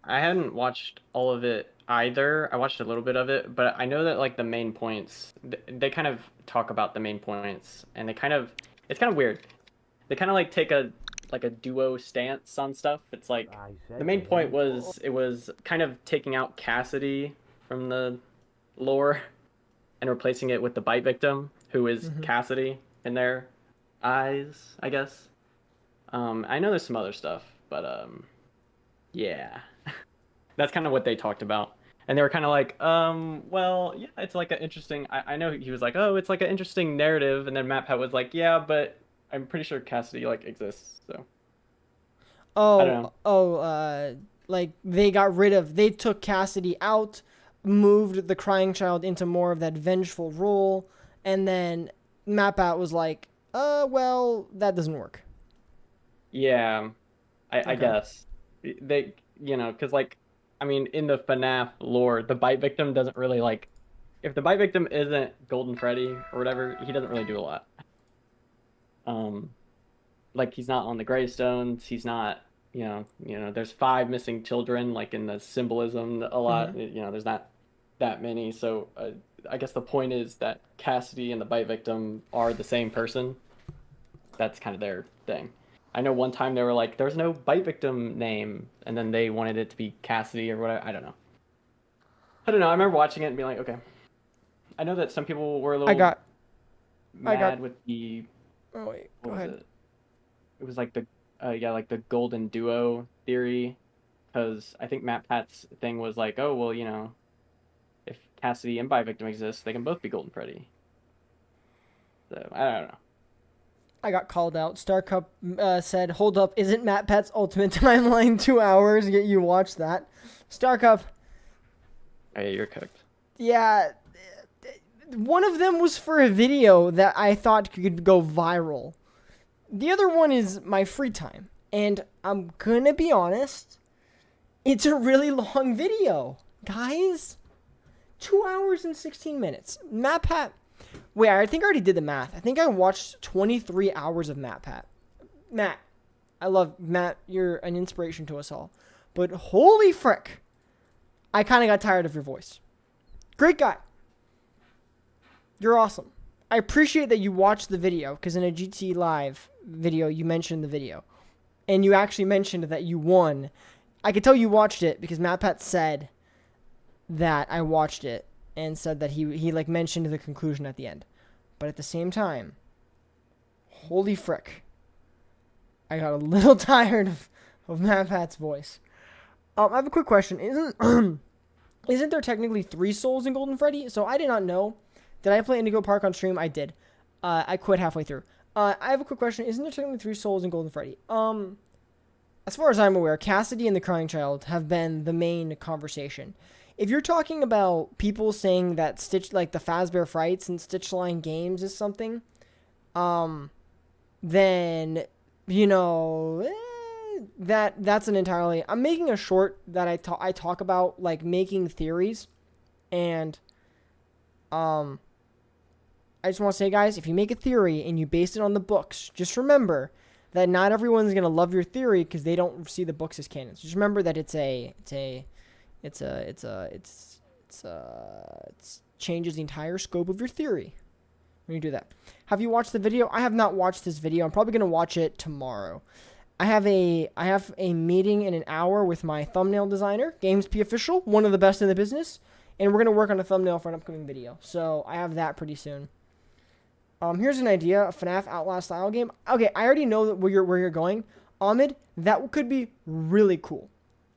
I hadn't watched all of it either. I watched a little bit of it, but I know that like the main points, they kind of talk about the main points, and they kind of, it's kind of weird. They kind of like take a duo stance on stuff. It's like the main point was it was kind of taking out Cassidy from the lore and replacing it with the bite victim, who is Cassidy in their eyes, I guess. I know there's some other stuff, but yeah. That's kind of what they talked about. And they were kind of like, well, yeah, it's like an interesting. I know he was like, oh, it's like an interesting narrative, and then MatPat was like, yeah, but I'm pretty sure Cassidy like exists, so. I don't know. Like they took Cassidy out, moved the crying child into more of that vengeful role, and then MatPat was like, well, that doesn't work. Yeah, I Okay. guess they, because like, I mean, in the FNAF lore, the bite victim doesn't really like. If the bite victim isn't Golden Freddy or whatever, he doesn't really do a lot. Like he's not on the gravestones. He's not, There's 5 missing children, like in the symbolism a lot. There's not that many. So I guess the point is that Cassidy and the bite victim are the same person. That's kind of their thing. I know one time they were like, "There's no bite victim name," and then they wanted it to be Cassidy or whatever. I don't know. I remember watching it and being like, "Okay." I know that some people were a little mad with the. Oh wait, go What was ahead. it? It was like the like the golden duo theory, because I think Matt Pat's thing was like, oh well, if Cassidy and bite victim exist, they can both be Golden Freddy. So I don't know. I got called out. Starcup said, "Hold up, isn't MatPat's Ultimate Timeline 2 hours? Yet you watched that." Starcup, Hey, you're cooked. yeah, one of them was for a video that I thought could go viral. The other one is my free time, and I'm gonna be honest, it's a really long video, guys. 2 hours and 16 minutes. MatPat. Wait, I think I already did the math. I think I watched 23 hours of MatPat. Matt, I love Matt. You're an inspiration to us all. But holy frick, I kind of got tired of your voice. Great guy. You're awesome. I appreciate that you watched the video, because in a GT Live video, you mentioned the video. And you actually mentioned that you won. I could tell you watched it because MatPat said that I watched it and said that he like mentioned the conclusion at the end. But at the same time, holy frick, I got a little tired of MatPat's voice. I have a quick question. Isn't there technically 3 souls in Golden Freddy? So I did not know. Did I play Indigo Park on stream? I did. I quit halfway through. I have a quick question. Isn't there technically 3 souls in Golden Freddy? As far as I'm aware, Cassidy and the Crying Child have been the main conversation. If you're talking about people saying that like the Fazbear Frights and Stitchline Games is something, then, that's an entirely... I'm making a short that I talk about, like, making theories, and, I just want to say, guys, if you make a theory and you base it on the books, just remember that not everyone's going to love your theory because they don't see the books as canon. Just remember that it changes the entire scope of your theory when you do that. Have you watched the video? I have not watched this video. I'm probably going to watch it tomorrow. I have a meeting in an hour with my thumbnail designer, GamesP Official, one of the best in the business, and we're going to work on a thumbnail for an upcoming video. So I have that pretty soon. Here's an idea, a FNAF Outlast style game. Okay, I already know where you're going. Ahmed, that could be really cool.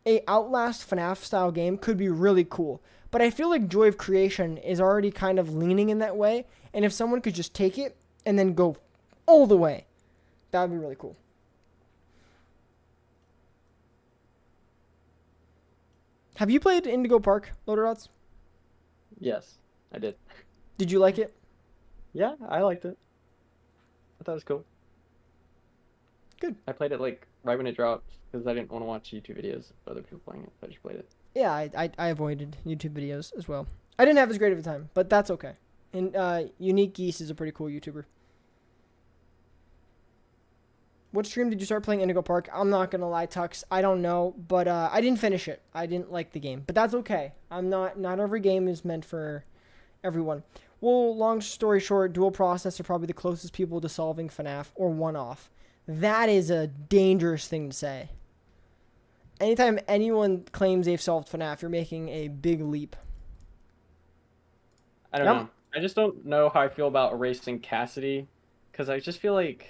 A Outlast FNAF style game could be really cool. But I feel like Joy of Creation is already kind of leaning in that way. And if someone could just take it and then go all the way, that would be really cool. Have you played Indigo Park, Loader Dots? Yes, I did. Did you like it? Yeah, I liked it. I thought it was cool. Good. I played it like right when it dropped because I didn't want to watch YouTube videos of other people playing it. I just played it. Yeah, I avoided YouTube videos as well. I didn't have as great of a time, but that's okay. And Unique Geese is a pretty cool YouTuber. What stream did you start playing Indigo Park? I'm not gonna lie, Tux. I don't know, but I didn't finish it. I didn't like the game, but that's okay. Not every game is meant for everyone. Well, long story short, dual process are probably the closest people to solving FNAF or one-off. That is a dangerous thing to say. Anytime anyone claims they've solved FNAF, you're making a big leap. I don't know. I just don't know how I feel about erasing Cassidy, because I just feel like,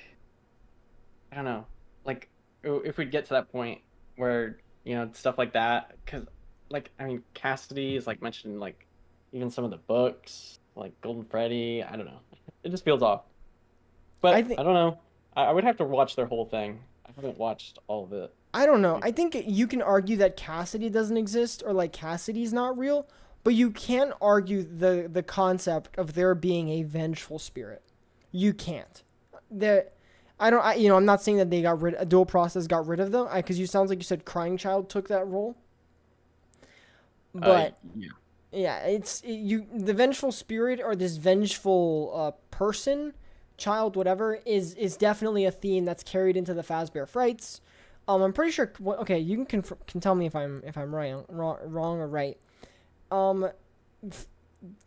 I don't know, like if we get to that point where, you know, stuff like that, because like, I mean, Cassidy is like mentioned in like even some of the books, like Golden Freddy. I don't know. It just feels off. But I don't know. I would have to watch their whole thing. I haven't watched all of it. I don't know. I think you can argue that Cassidy doesn't exist or like Cassidy's not real, but you can't argue the concept of there being a vengeful spirit. You can't. I'm not saying that they got rid. A dual process got rid of them, because you sounds like you said Crying Child took that role. But yeah, the vengeful spirit or this vengeful person, child, whatever, is definitely a theme that's carried into the Fazbear Frights. I'm pretty sure. Okay, you can tell me if I'm wrong or right.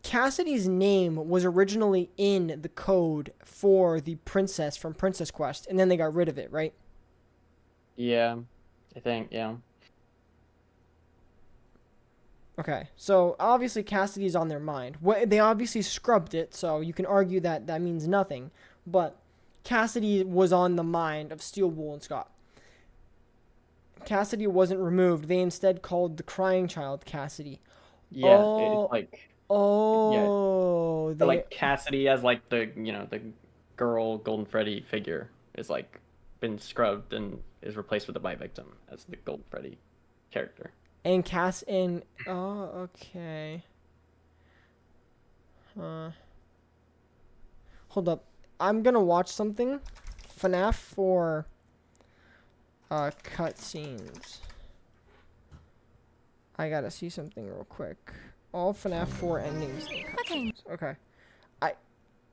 Cassidy's name was originally in the code for the princess from Princess Quest, and then they got rid of it, right? Yeah, I think, yeah. Okay, so obviously Cassidy's on their mind. They obviously scrubbed it, so you can argue that that means nothing. But Cassidy was on the mind of Steel Wool and Scott. Cassidy wasn't removed. They instead called the Crying Child Cassidy. Yeah, Oh, it's like, oh, yeah, like Cassidy as like the, you know, the girl Golden Freddy figure is like been scrubbed and is replaced with a bi victim as the Golden Freddy character. And oh, okay. Hold up. I'm gonna watch something. FNAF for cutscenes. I gotta see something real quick. All FNAF 4 endings. Okay.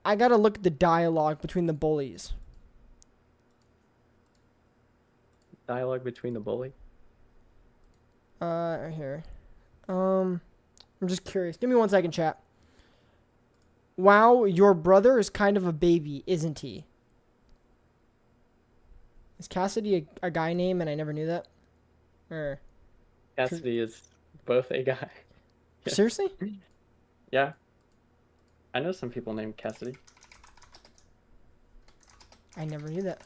I gotta look at the dialogue between the bullies. Dialogue between the bully? Here. I'm just curious. Give me 1 second, chat. Wow, your brother is kind of a baby, isn't he? Is Cassidy a guy name and I never knew that? Or Cassidy is both a guy. seriously? Yeah. I know some people named Cassidy. I never knew that.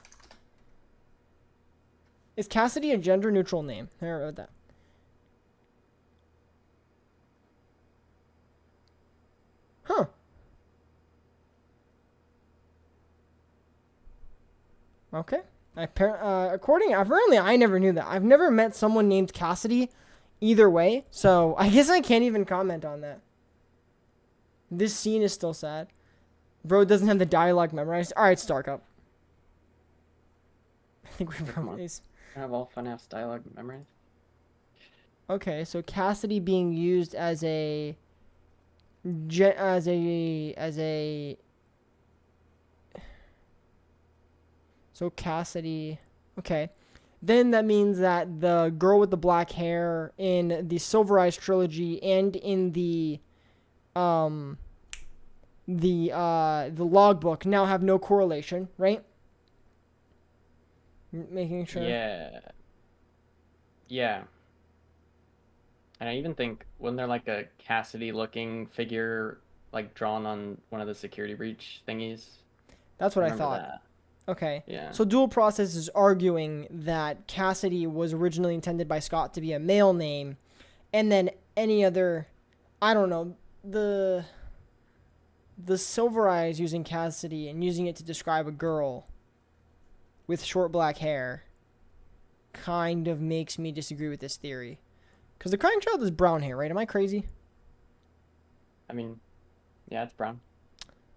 Is Cassidy a gender neutral name? I wrote that. Huh. Okay. Apparently I never knew that. I've never met someone named Cassidy either way, so I guess I can't even comment on that. This scene is still sad. Bro doesn't have the dialogue memorized. Alright, Starcup. I think we probably... I have all FNAF's dialogue memorized. Okay, so Cassidy being used as a... So Cassidy... Okay. Then that means that the girl with the black hair in the Silver Eyes trilogy and in the logbook now have no correlation, right? Making sure. Yeah. Yeah. And I even think, wasn't there like a Cassidy-looking figure, like drawn on one of the security breach thingies? That's what I remember thought. that. Okay. Yeah. So Dual Process is arguing that Cassidy was originally intended by Scott to be a male name, and then any other, I don't know, the Silver Eyes using Cassidy and using it to describe a girl with short black hair kind of makes me disagree with this theory. Because the Crying Child is brown hair, right? Am I crazy? I mean, yeah, it's brown.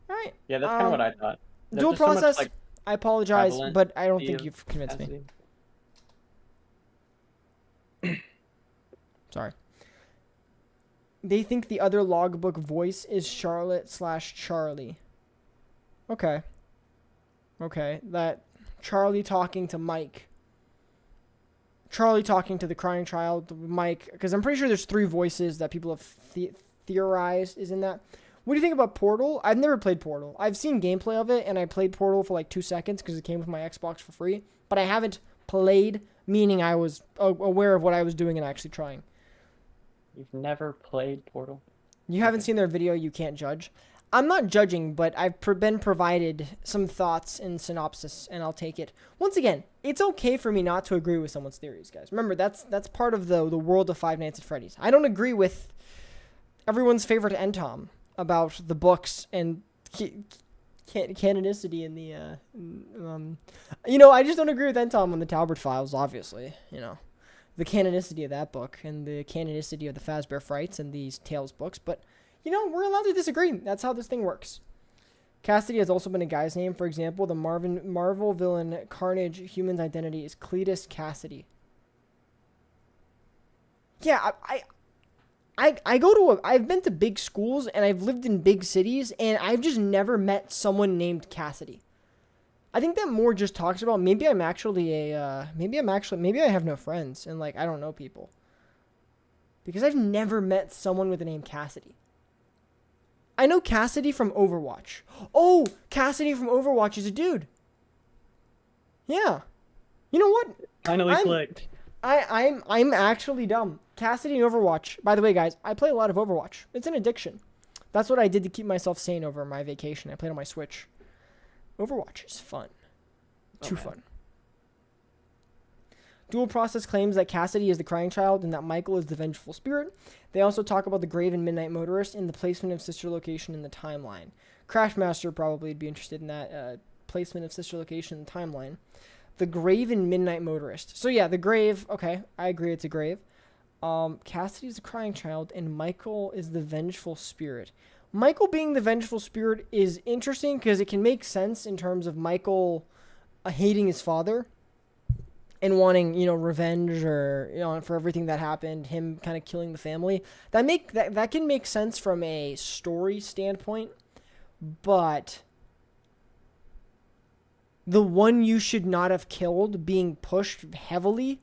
All right. Yeah, that's kind of what I thought. There's Dual just so much, Process, like, I apologize, prevalent but I don't think of you've convinced me. Cassidy. Sorry. They think the other logbook voice is Charlotte/Charlie. Okay. Okay, that Charlie talking to Mike. Charlie talking to the crying child, Mike, because I'm pretty sure there's 3 voices that people have theorized is in that. What do you think about Portal? I've never played Portal. I've seen gameplay of it, and I played Portal for like 2 seconds because it came with my Xbox for free. But I haven't played, meaning I was aware of what I was doing and actually trying. You've never played Portal? You haven't seen their video, you can't judge. I'm not judging, but I've been provided some thoughts in synopsis, and I'll take it. Once again, it's okay for me not to agree with someone's theories, guys. Remember, that's part of the world of Five Nights at Freddy's. I don't agree with everyone's favorite Tom about the books and canonicity in the I just don't agree with Tom on the Talbot Files, obviously. The canonicity of that book and the canonicity of the Fazbear Frights and these Tales books, but we're allowed to disagree. That's how this thing works. Cassidy has also been a guy's name. For example, the Marvel villain Carnage human's identity is Cletus Cassidy. Yeah, I've been to big schools and I've lived in big cities and I've just never met someone named Cassidy. I think that more just talks about maybe I have no friends and I don't know people. Because I've never met someone with the name Cassidy. I know Cassidy from Overwatch. Oh, Cassidy from Overwatch is a dude. Yeah. You know what? Finally clicked. I'm actually dumb. Cassidy and Overwatch. By the way, guys, I play a lot of Overwatch. It's an addiction. That's what I did to keep myself sane over my vacation. I played on my Switch. Overwatch is fun. Too fun. Dual Process claims that Cassidy is the crying child and that Michael is the vengeful spirit. They also talk about the grave and midnight motorist and the placement of sister location in the timeline. Crashmaster probably would be interested in that placement of sister location in the timeline. The grave and midnight motorist. So yeah, the grave. Okay, I agree it's a grave. Cassidy is the crying child and Michael is the vengeful spirit. Michael being the vengeful spirit is interesting because it can make sense in terms of Michael hating his father and wanting, revenge or, for everything that happened, him kind of killing the family. That can make sense from a story standpoint, but the one you should not have killed being pushed heavily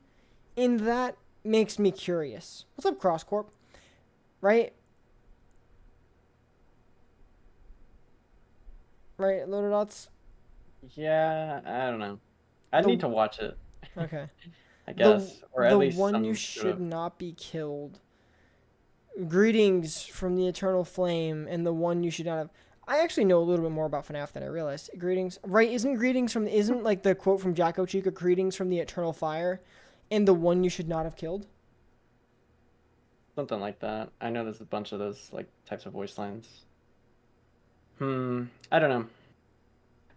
in that makes me curious. What's up, CrossCorp? Right? Right, Loaded Dots? Yeah, I don't know. I'd need to watch it. Okay. I guess. Or at least the one some you should not be killed. Greetings from the eternal flame, and the one you should not have. I actually know a little bit more about FNAF than I realized. Greetings, right? Isn't the quote from Jacko Chica? Greetings from the eternal fire, and the one you should not have killed. Something like that. I know there's a bunch of those types of voice lines. I don't know.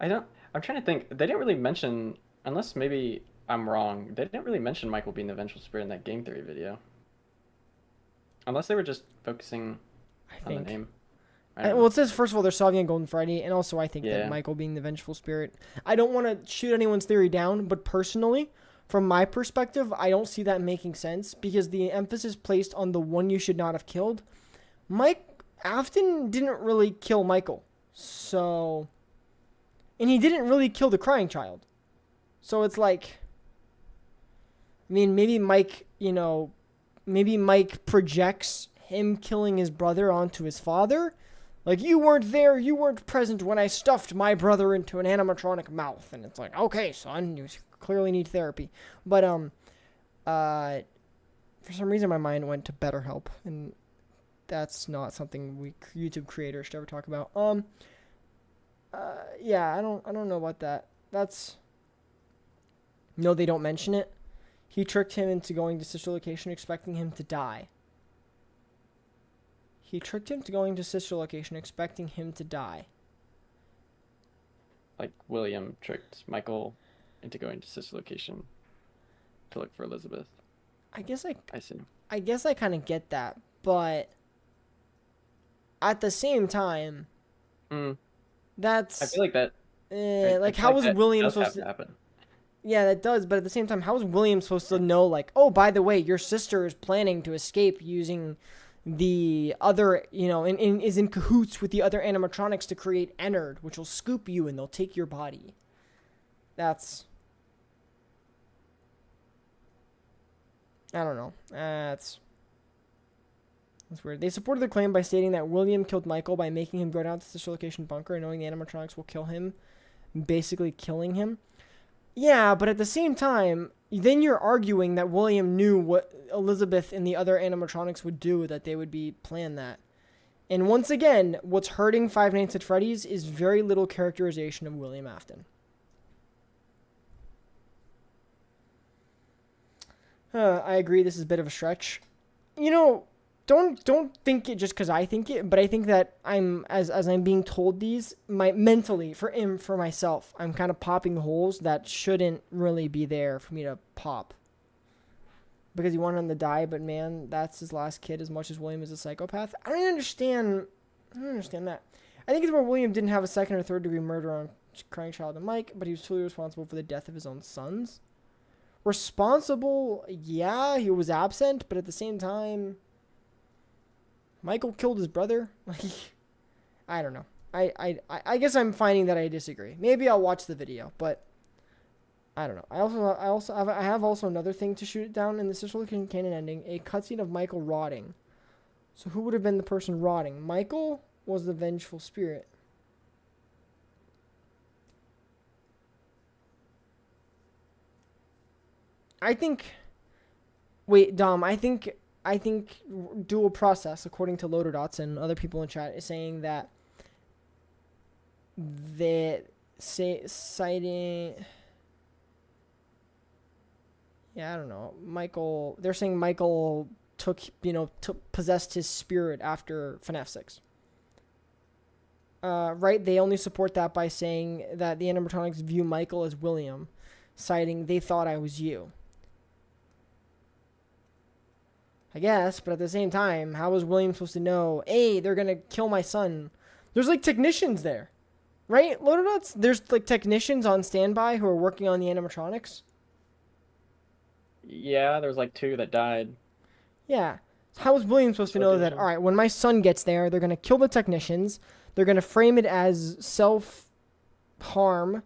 I'm trying to think. They didn't really mention, unless maybe I'm wrong, they didn't really mention Michael being the vengeful spirit in that game theory video. Unless they were just focusing on the name. Well, it says, first of all, there's Savian Golden Freddy, and also I think that Michael being the vengeful spirit. I don't want to shoot anyone's theory down, but personally, from my perspective, I don't see that making sense because the emphasis placed on the one you should not have killed. Mike Afton didn't really kill Michael. So, and he didn't really kill the crying child. So it's maybe Mike, maybe Mike projects him killing his brother onto his father. You weren't there, you weren't present when I stuffed my brother into an animatronic mouth. And it's okay, son, you clearly need therapy. But, for some reason my mind went to BetterHelp, and that's not something we YouTube creators should ever talk about. Yeah, I don't know about that. No, they don't mention it. He tricked him into going to sister location expecting him to die. He tricked him to going to sister location expecting him to die. William tricked Michael into going to sister location to look for Elizabeth. I see. I guess I kind of get that, but at the same time, that's. I feel like that. How was William supposed to happen? Yeah, that does. But at the same time, how is William supposed to know? Oh, by the way, your sister is planning to escape using the other, and is in cahoots with the other animatronics to create Ennard, which will scoop you and they'll take your body. That's, I don't know. That's weird. They supported the claim by stating that William killed Michael by making him go down to the Central Location bunker and knowing the animatronics will kill him, basically killing him. Yeah, but at the same time, then you're arguing that William knew what Elizabeth and the other animatronics would do, that they would be planned that. And once again, what's hurting Five Nights at Freddy's is very little characterization of William Afton. I agree, this is a bit of a stretch. Don't think it just because I think it, but I think that I'm as I'm being told these, mentally for myself, I'm kind of popping holes that shouldn't really be there for me to pop. Because he wanted him to die, but man, that's his last kid as much as William is a psychopath. I don't understand that. I think it's where William didn't have a second or third degree murder on crying child and Mike, but he was totally responsible for the death of his own sons. Responsible, yeah, he was absent, but at the same time, Michael killed his brother. I don't know. I guess I'm finding that I disagree. Maybe I'll watch the video, but I don't know. I have also another thing to shoot down in the Central Location canon ending, a cutscene of Michael rotting. So who would have been the person rotting? Michael was the vengeful spirit. I think dual process, according to Loader Dots and other people in chat, is saying that citing. Yeah, I don't know. Michael. They're saying Michael possessed his spirit after FNAF 6. Right? They only support that by saying that the animatronics view Michael as William, citing they thought I was you. I guess, but at the same time, how was William supposed to know, hey, they're going to kill my son? There's technicians there, right? Loader Dots? There's technicians on standby who are working on the animatronics. Yeah, there was 2 that died. Yeah. How was William supposed to know that, all right, when my son gets there, they're going to kill the technicians, they're going to frame it as self-harm,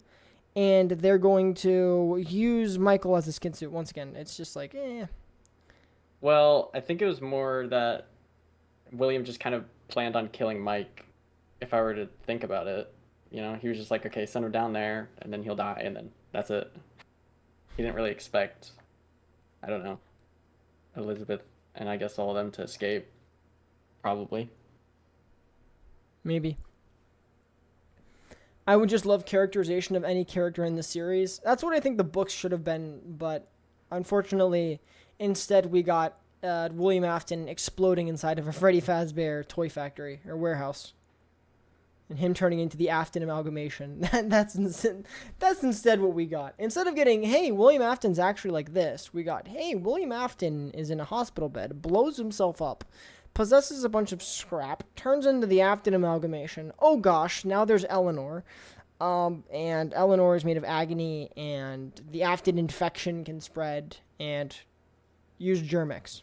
and they're going to use Michael as a skin suit. Once again, it's just Well, I think it was more that William just kind of planned on killing Mike, if I were to think about it. He was just okay, send him down there, and then he'll die, and then that's it. He didn't really expect, I don't know, Elizabeth and I guess all of them to escape. Probably. Maybe. I would just love characterization of any character in the series. That's what I think the books should have been, but unfortunately, instead we got William Afton exploding inside of a Freddy Fazbear toy factory or warehouse. And him turning into the Afton amalgamation. That's instead what we got. Instead of getting, hey, William Afton's actually like this, we got, hey, William Afton is in a hospital bed, blows himself up, possesses a bunch of scrap, turns into the Afton amalgamation. Oh gosh, now there's Eleanor. And Eleanor is made of agony, and the Afton infection can spread, and use Germex.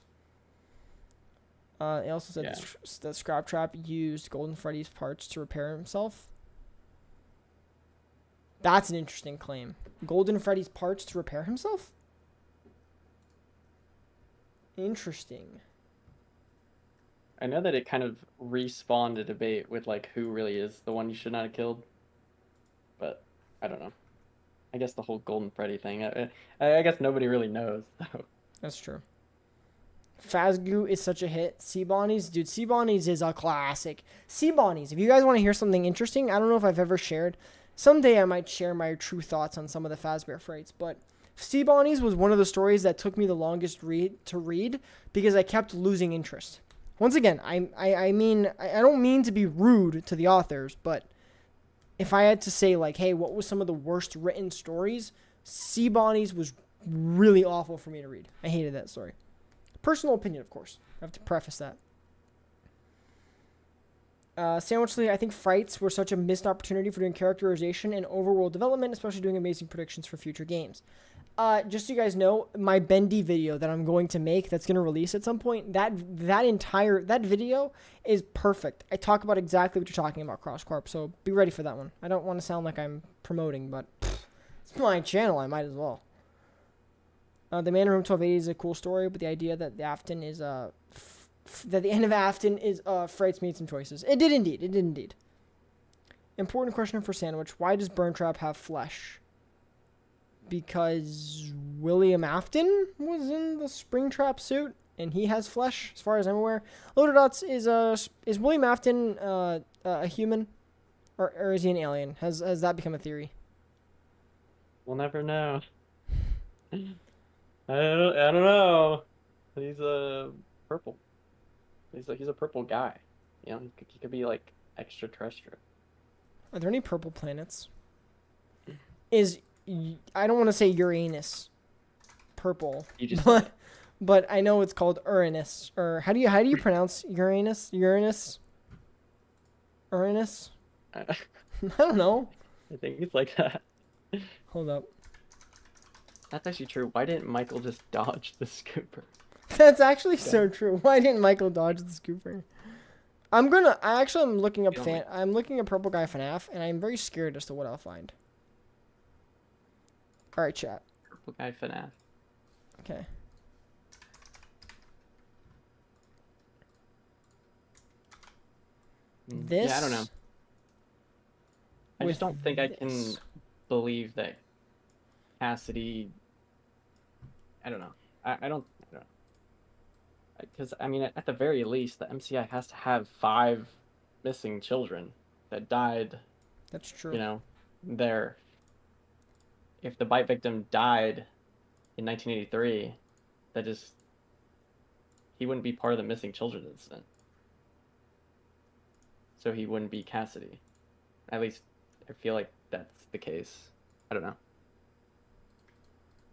It also said that Scrap Trap used Golden Freddy's parts to repair himself. That's an interesting claim. Golden Freddy's parts to repair himself? Interesting. I know that it kind of respawned a debate with who really is the one you should not have killed. But I don't know. I guess the whole Golden Freddy thing. I guess nobody really knows. That's true. Fazgoo is such a hit. Sea Bonnies, dude, Sea Bonnies is a classic. Sea Bonnies, if you guys want to hear something interesting, I don't know if I've ever shared. Someday I might share my true thoughts on some of the Fazbear frights, but Sea Bonnies was one of the stories that took me the longest to read because I kept losing interest. Once again, I don't mean to be rude to the authors, but if I had to say hey, what was some of the worst written stories, Sea Bonnies was really awful for me to read. I hated that story. Personal opinion, of course. I have to preface that. Sandwichly, I think frights were such a missed opportunity for doing characterization and overworld development, especially doing amazing predictions for future games. just so you guys know, my Bendy video that I'm going to make, that's going to release at some point, that video is perfect. I talk about exactly what you're talking about, CrossCorp, so be ready for that one. I don't want to sound like I'm promoting, but it's my channel, I might as well. The Man in Room 1280 is a cool story, but the idea that the Afton is, that the end of Afton is, Fright's made some choices. It did indeed. Important question for Sandwich. Why does Burntrap have flesh? Because William Afton was in the Springtrap suit, and he has flesh, as far as I'm aware. Loader Dots is William Afton a human, or is he an alien? Has that become a theory? We'll never know. I don't know. He's a purple. He's a purple guy. You know, he could be like extraterrestrial. Are there any purple planets? I don't want to say Uranus purple, You just said but I know it's called Uranus. Or how do you pronounce Uranus? Uranus? I I don't know. think it's like that. Hold up. That's actually true. Why didn't Michael just dodge the scooper? That's actually so true. Why didn't Michael dodge the scooper? I'm looking up I'm looking at Purple Guy FNAF, and I'm very scared as to what I'll find. All right, chat. Purple guy FNAF. Okay. This. Yeah, I don't know. I just don't think I can believe that Cassidy. I don't know. I don't know. Because, I mean, at the very least, the MCI has to have 5 missing children that died, That's true. you know, there. If the bite victim died in 1983, he wouldn't be part of the missing children incident. So he wouldn't be Cassidy. At least, I feel like that's the case. I don't know.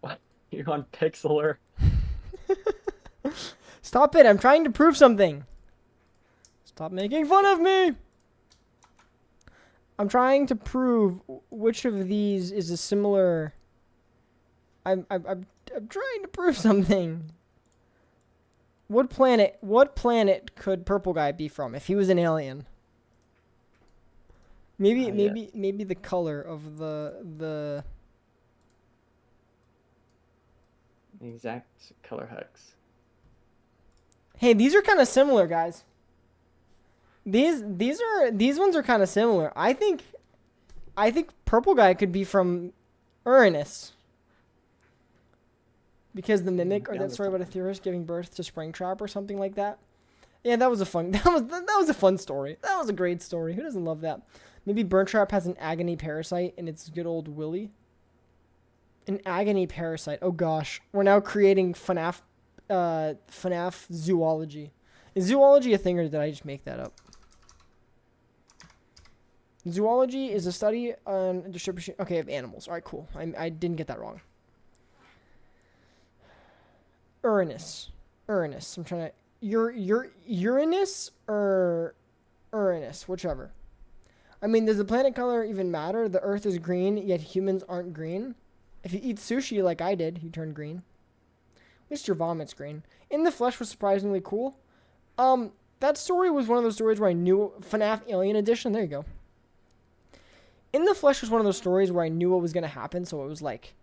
What? You're on Pixlr? Stop it! I'm trying to prove something. Stop making fun of me. I'm trying to prove which of these is a similar. I'm trying to prove something. What planet could Purple Guy be from if he was an alien? Maybe the color of the exact color hex. Hey, these are kind of similar, guys. These ones are kind of similar. I think Purple Guy could be from Uranus. Because the mimic, or that story about a theorist giving birth to Springtrap or something like that. Yeah, that was a fun story. That was a great story. Who doesn't love that? Maybe Burntrap has an agony parasite and it's good old Willy. An agony parasite. Oh gosh, we're now creating FNAF zoology. Is zoology a thing, or did I just make that up? Zoology is a study on distribution. Okay, of animals. All right, cool. I didn't get that wrong. Uranus. I'm trying to. Uranus or Uranus, whichever. I mean, does the planet color even matter? The Earth is green, yet humans aren't green. If you eat sushi like I did, you turn green. At least your vomit's green. In the Flesh was surprisingly cool. That story was one of those stories where I knew FNAF Alien Edition. There you go. In the Flesh was one of those stories where I knew what was gonna happen, so it was like,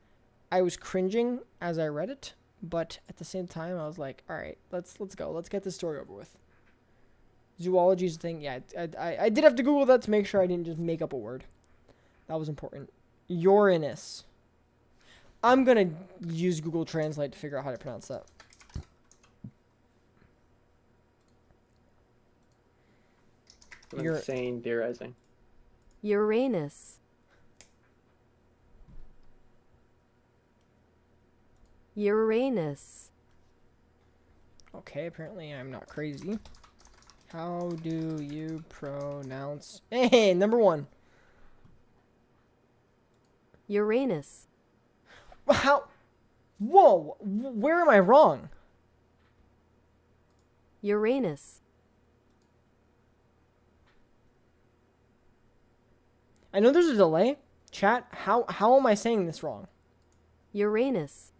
I was cringing as I read it, but at the same time I was like, all right, let's go, let's get this story over with. Zoology's a thing. Yeah, I did have to Google that to make sure I didn't just make up a word. That was important. Uranus. I'm gonna use Google Translate to figure out how to pronounce that. Insane theorizing. Uranus. Uranus. Okay, apparently I'm not crazy. How do you pronounce... Hey, number 1. Uranus. How... Whoa! Where am I wrong? Uranus. I know there's a delay. Chat, how am I saying this wrong? Uranus.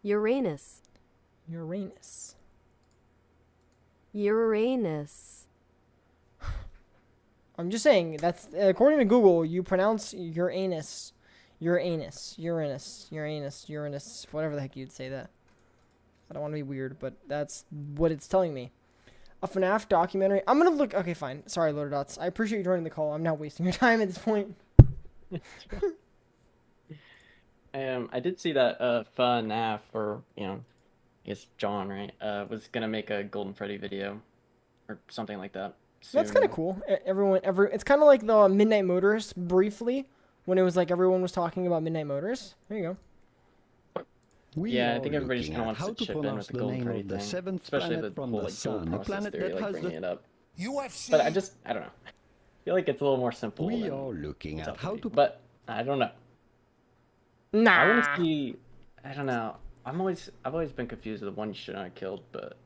Uranus. Uranus. Uranus. I'm just saying, that's according to Google, you pronounce Uranus. Uranus. Uranus. Uranus. Uranus. Whatever the heck you'd say that. I don't want to be weird, but that's what it's telling me. A FNAF documentary. I'm going to look. Okay, fine. Sorry, Loader Dots. I appreciate you joining the call. I'm not wasting your time at this point. I did see that FNAF, or I guess John, right? Was gonna make a Golden Freddy video, or something like that. That's kind of soon. cool. It's kind of like the Midnight Motorist briefly, when it was like everyone was talking about Midnight Motors. There you go. Yeah, I think everybody's gonna want to chip in with the Golden Freddy thing, seventh especially planet the from whole the like dual sun, a process planet theory, that like has bringing it up. UFC. But I don't know. I feel like it's a little more simple. We than are looking it's at up how be. to But I don't know. I Nah. want to see. I don't know. I've always been confused with the one you should not have killed, but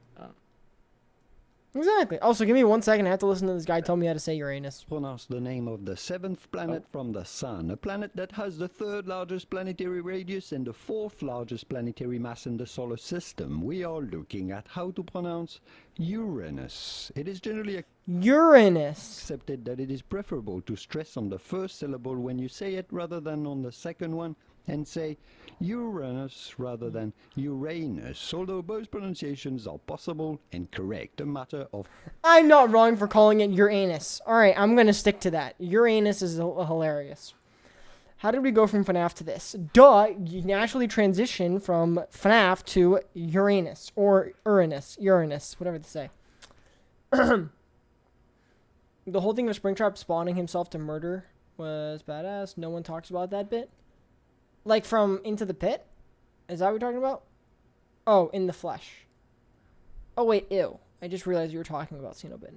Exactly. Also, give me 1 second. I have to listen to this guy tell me how to say Uranus. pronounce the name of the seventh planet from the sun, a planet that has the third largest planetary radius and the fourth largest planetary mass in the solar system. We are looking at how to pronounce Uranus. It is generally Uranus. accepted that it is preferable to stress on the first syllable when you say it rather than on the second one, and say Uranus rather than Uranus, although both pronunciations are possible and correct, a matter of I'm not wrong for calling it Uranus. All right, I'm going to stick to that. Uranus is hilarious. How did we go from FNAF to this? Duh, you naturally transition from FNAF to Uranus, or Uranus, whatever they say. The whole thing of Springtrap spawning himself to murder was badass. No one talks about that bit. Like from Into the Pit? Is that what you're talking about? Oh, in the flesh. Oh, wait, ew. I just realized you were talking about Xenobin.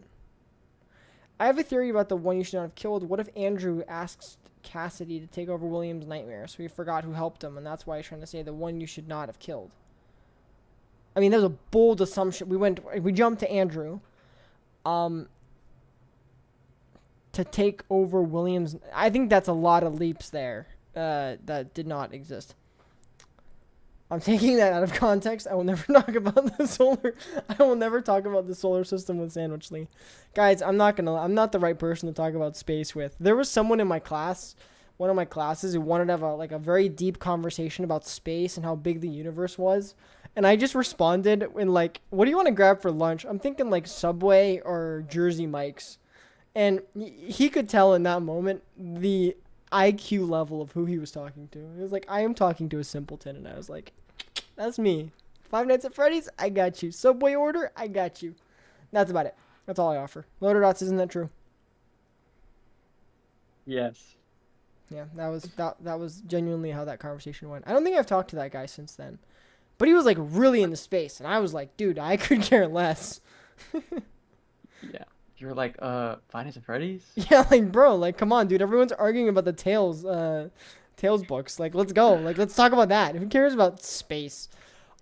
I have a theory about the one you should not have killed. What if Andrew asks Cassidy to take over William's nightmare, so he forgot who helped him, and that's why he's trying to say the one you should not have killed? I mean, that was a bold assumption. We jumped to Andrew. To take over William's... I think that's a lot of leaps there. That did not exist. I'm taking that out of context. I will never talk about the solar. I will never talk about the solar system with Sandwich Lee, guys. I'm not the right person to talk about space with. There was someone in my class, one of my classes, who wanted to have a very deep conversation about space and how big the universe was, and I just responded in like, "What do you want to grab for lunch?" I'm thinking like Subway or Jersey Mike's, and he could tell in that moment the IQ level of who he was talking to. It was like, I am talking to a simpleton, and I was like, that's me. Five Nights at Freddy's, I got you. Subway order, I got you. That's about it. That's all I offer. Loader Dots, isn't that true? yes. Yeah, that was genuinely how that conversation went. I don't think I've talked to that guy since then. But he was like really into space, and I was like, dude, I could care less. Yeah. You were like, Five Nights at Freddy's? Yeah, like, bro, like, come on, dude. Everyone's arguing about the Tales books. Like, let's go. Like, let's talk about that. Who cares about space?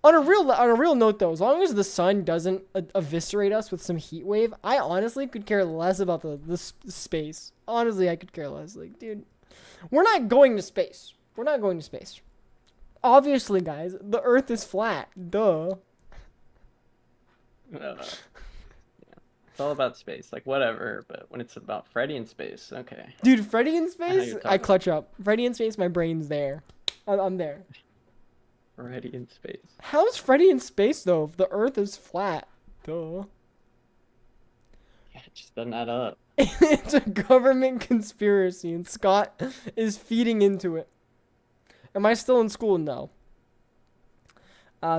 On a real note, though, as long as the sun doesn't eviscerate us with some heat wave, I honestly could care less about the space. Honestly, I could care less. Like, dude, we're not going to space. We're not going to space. Obviously, guys, the Earth is flat. Duh. It's all about space, like whatever. But when it's about Freddy in space, okay. Dude, Freddy in know space? you're I talking. clutch up. Freddy in space, my brain's there. I'm there. Freddy in space. How is Freddy in space, though, if the Earth is flat? Duh. Yeah, it just doesn't add up. It's a government conspiracy, and Scott is feeding into it. Am I still in school? No.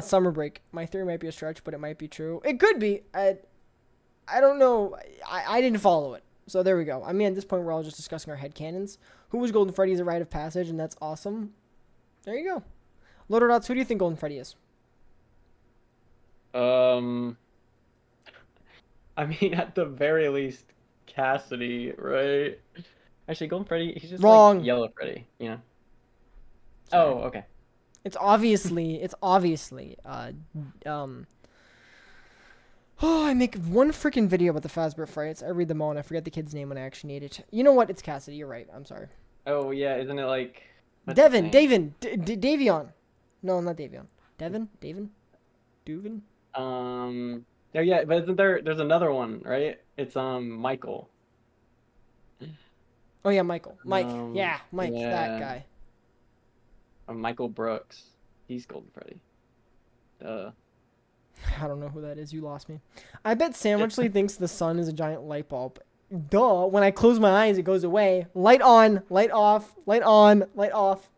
Summer break. My theory might be a stretch, but it might be true. It could be. I don't know. I didn't follow it. So there we go. I mean, at this point, we're all just discussing our headcanons. Who was Golden Freddy is a rite of passage, and that's awesome. There you go. Loader Dots, who do you think Golden Freddy is? I mean, at the very least, Cassidy, right? Actually, Golden Freddy, he's just Wrong. like Yellow Freddy, you know? Sorry. Oh, okay. It's obviously, oh, I make one freaking video about the Fazbear Frights. I read them all, and I forget the kid's name when I actually need it. You know what? It's Cassidy. You're right. I'm sorry. Oh, yeah, isn't it like What's his name? Davion. No, not Davion. Davin. Duvin. Yeah, but isn't there's another one, right? It's Michael. Oh yeah, Michael. Mike. Yeah, Mike. That Yeah. guy. Michael Brooks. He's Golden Freddy. I don't know who that is. You lost me. I bet Sam actually thinks the sun is a giant light bulb. Duh. When I close my eyes, it goes away. Light on, light off, light on, light off.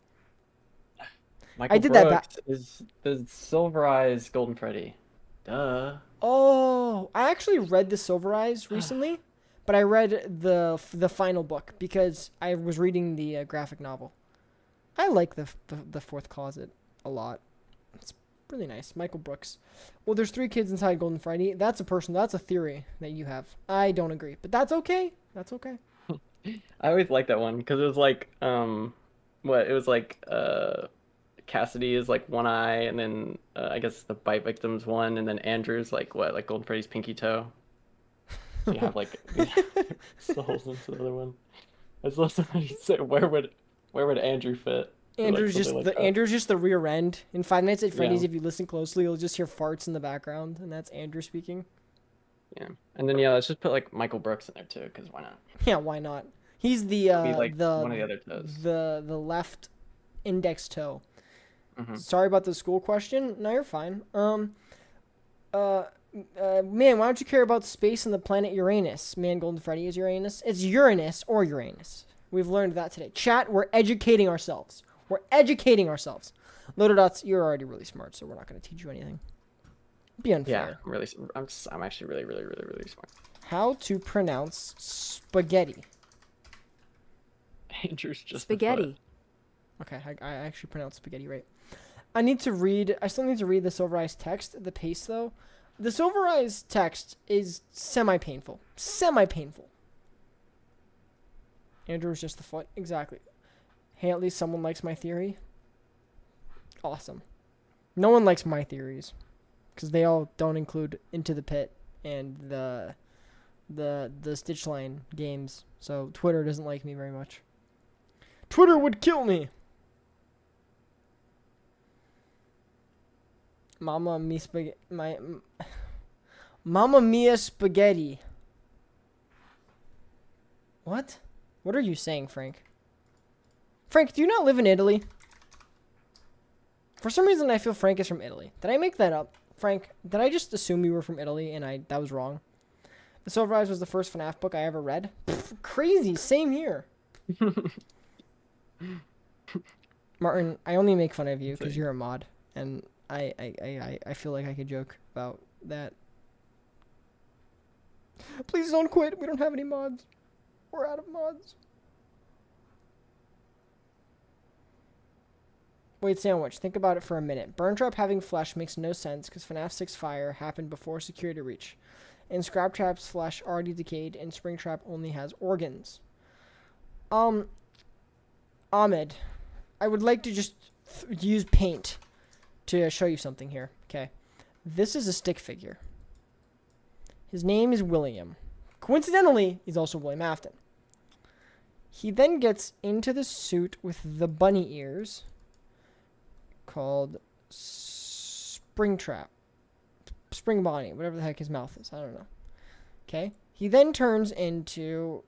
Michael did that Brooks is the Silver Eyes Golden Freddy. Duh. Oh, I actually read the Silver Eyes recently, but I read the final book because I was reading the graphic novel. I like the Fourth Closet a lot. It's really nice. Michael Brooks. Well, there's 3 kids inside Golden Freddy. That's a theory that you have. I don't agree, but that's okay. That's okay. I always liked that one because it was like it was like Cassidy is like one eye, and then I guess the bite victim's one, and then Andrew's like Golden Freddy's pinky toe. So you have like souls into the other one. I just love somebody say where would Andrew fit? Or, like, Andrew's something like that. Andrew's just the rear end. In Five Nights at Freddy's, Yeah. if you listen closely, you'll just hear farts in the background, and that's Andrew speaking. Yeah, and then let's just put like Michael Brooks in there too, because why not? Yeah, why not? He's the Be like one of the other toes. the left index toe. Mhm. Sorry about the school question. No, you're fine. Man, why don't you care about space and the planet Uranus? Man, Golden Freddy is Uranus. It's Uranus or Uranus. We've learned that today. Chat, we're educating ourselves. We're educating ourselves. Loader Dots, you're already really smart, so we're not going to teach you anything. Be unfair. Yeah, I'm actually really, really, really, really smart. How to pronounce spaghetti? Andrew's just Spaghetti. Okay, I actually pronounced spaghetti right. I still need to read the Silver Eyes text, the pace though. The Silver Eyes text is semi-painful. Semi-painful. Andrew's just the foot. Exactly. Hey, at least someone likes my theory. Awesome. No one likes my theories. Because they all don't include Into the Pit and the Stitch Line games. So Twitter doesn't like me very much. Twitter would kill me! Mamma mia spaghetti. What? What are you saying, Frank? Frank, do you not live in Italy? For some reason, I feel Frank is from Italy. Did I make that up? Frank, did I just assume you were from Italy and that was wrong? The Silver Eyes was the first FNAF book I ever read. Pfft, crazy, same here. Martin, I only make fun of you because you're a mod, and I feel like I could joke about that. Please don't quit. We don't have any mods. We're out of mods. Wait, Sandwich, think about it for a minute. Burn Trap having flesh makes no sense because FNAF 6 Fire happened before Security Reach. And Scrap Trap's flesh already decayed, and Spring Trap only has organs. Ahmed, I would like to just use paint to show you something here. Okay. This is a stick figure. His name is William. Coincidentally, he's also William Afton. He then gets into the suit with the bunny ears called Spring Trap. Spring Bonnie, whatever the heck his mouth is. I don't know. Okay. He then turns into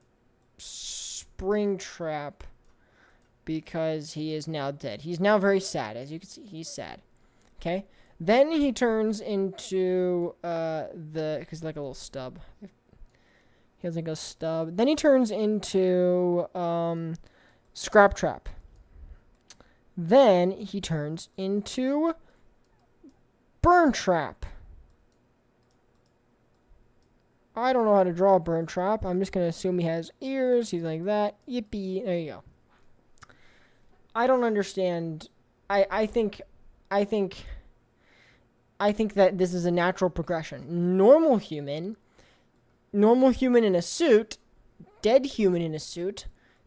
Spring Trap because he is now dead. He's now very sad. As you can see, he's sad. Okay. Then he turns into because like a little stub. He has like a stub. Then he turns into Scrap Trap. Then he turns into Burn Trap. I don't know how to draw a Burn Trap. I'm just going to assume he has ears. He's like that. Yippee. There you go. I don't understand. I think that this is a natural progression. Normal human in a suit, dead human in a suit,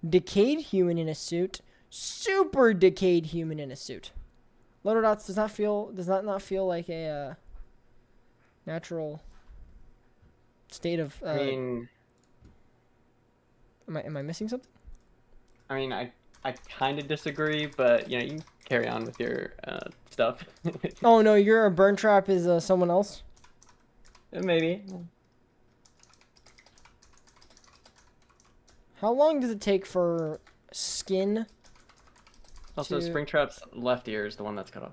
decayed human in a suit, super decayed human in a suit. Loader Dots does that not feel like a natural state of I mean, am I missing something? I I kind of disagree, but you can carry on with your stuff. Oh no, you're a burn trap is someone else. Maybe. How long does it take for skin? Also, to- Springtrap's left ear is the one that's cut off.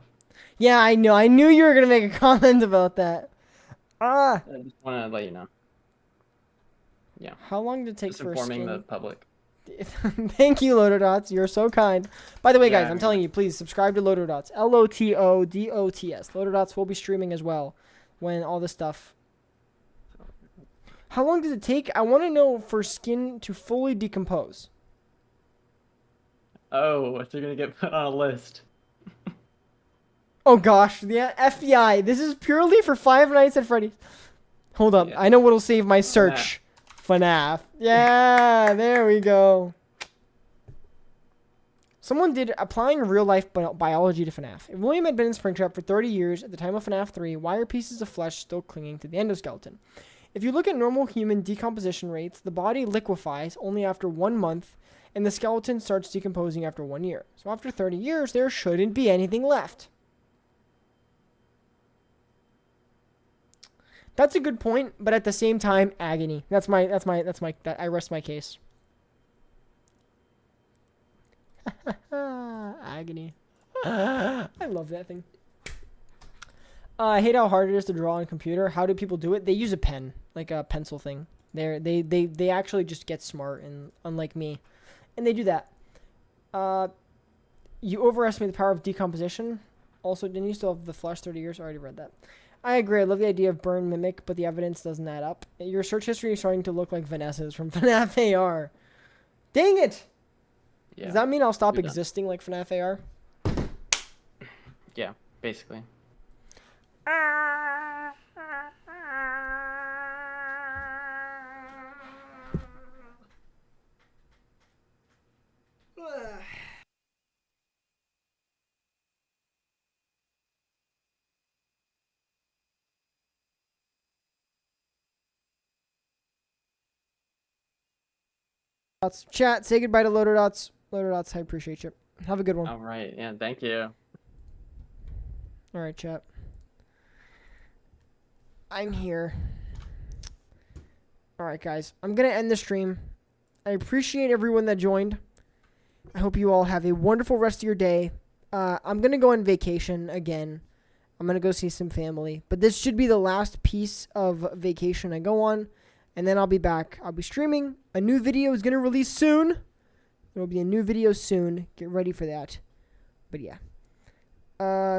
Yeah, I know. I knew you were gonna make a comment about that. Ah. I just want to let you know. How long did it take Just for informing skin? the public. Thank you, Lotodots. You're so kind. By the way, guys, Yeah, I'm telling you, please subscribe to Lotodots. Lotodots. Lotodots will be streaming as well when all this stuff. How long does it take? I want to know for skin to fully decompose. Oh, so you're gonna get put on a list. Oh gosh, the FBI. This is purely for Five Nights at Freddy's. Hold up, Yeah. I know what'll save my search. FNAF. Yeah, there we go. Someone did applying real life biology to FNAF. If William had been in Springtrap for 30 years at the time of FNAF 3, why are pieces of flesh still clinging to the endoskeleton? If you look at normal human decomposition rates, the body liquefies only after 1 month, and the skeleton starts decomposing after 1 year. So after 30 years, there shouldn't be anything left. That's a good point, but at the same time, agony. I rest my case. Agony. I love that thing. I hate how hard it is to draw on a computer. How do people do it? They use a pen, like a pencil thing. They actually just get smart, and unlike me, and they do that. You overestimate the power of decomposition. Also, didn't you still have the flesh 30 years? I already read that. I agree. I love the idea of burn mimic, but the evidence doesn't add up. Your search history is starting to look like Vanessa's from FNAF AR. Dang it! Yeah. Does that mean I'll stop You're done. existing like FNAF AR? Yeah, basically. Chat, say goodbye to Loaderdots. Loaderdots, I appreciate you. Have a good one. All right. Yeah. Thank you. All right, chat. I'm here. All right, guys. I'm going to end the stream. I appreciate everyone that joined. I hope you all have a wonderful rest of your day. I'm going to go on vacation again. I'm going to go see some family. But this should be the last piece of vacation I go on. And then I'll be back. I'll be streaming. A new video is going to release soon. There will be a new video soon. Get ready for that. But yeah.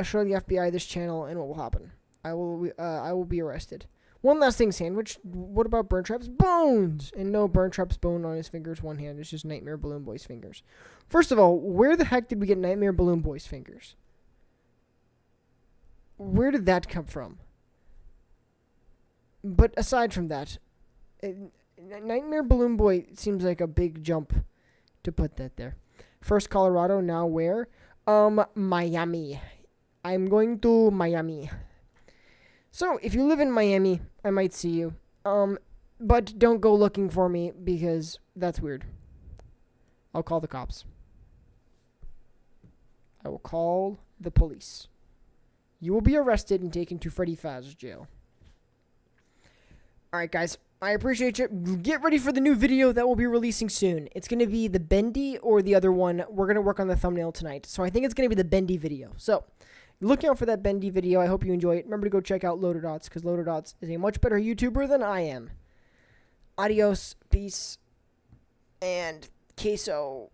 Show the FBI this channel and what will happen. I will be arrested. One last thing, Sandwich. What about Burn Trap's bones? And no, Burn Trap's bone on his fingers, one hand. It's just Nightmare Balloon Boy's fingers. First of all, where the heck did we get Nightmare Balloon Boy's fingers? Where did that come from? But aside from that, Nightmare Balloon Boy seems like a big jump to put that there. First Colorado, now where? Miami. I'm going to Miami. So, if you live in Miami, I might see you. But don't go looking for me because that's weird. I'll call the cops. I will call the police. You will be arrested and taken to Freddy Faz's jail. Alright, guys. I appreciate you. Get ready for the new video that we'll be releasing soon. It's going to be the bendy or the other one. We're going to work on the thumbnail tonight. So I think it's going to be the bendy video. So look out for that bendy video. I hope you enjoy it. Remember to go check out Loaderdots because Loaderdots is a much better YouTuber than I am. Adios, peace, and queso.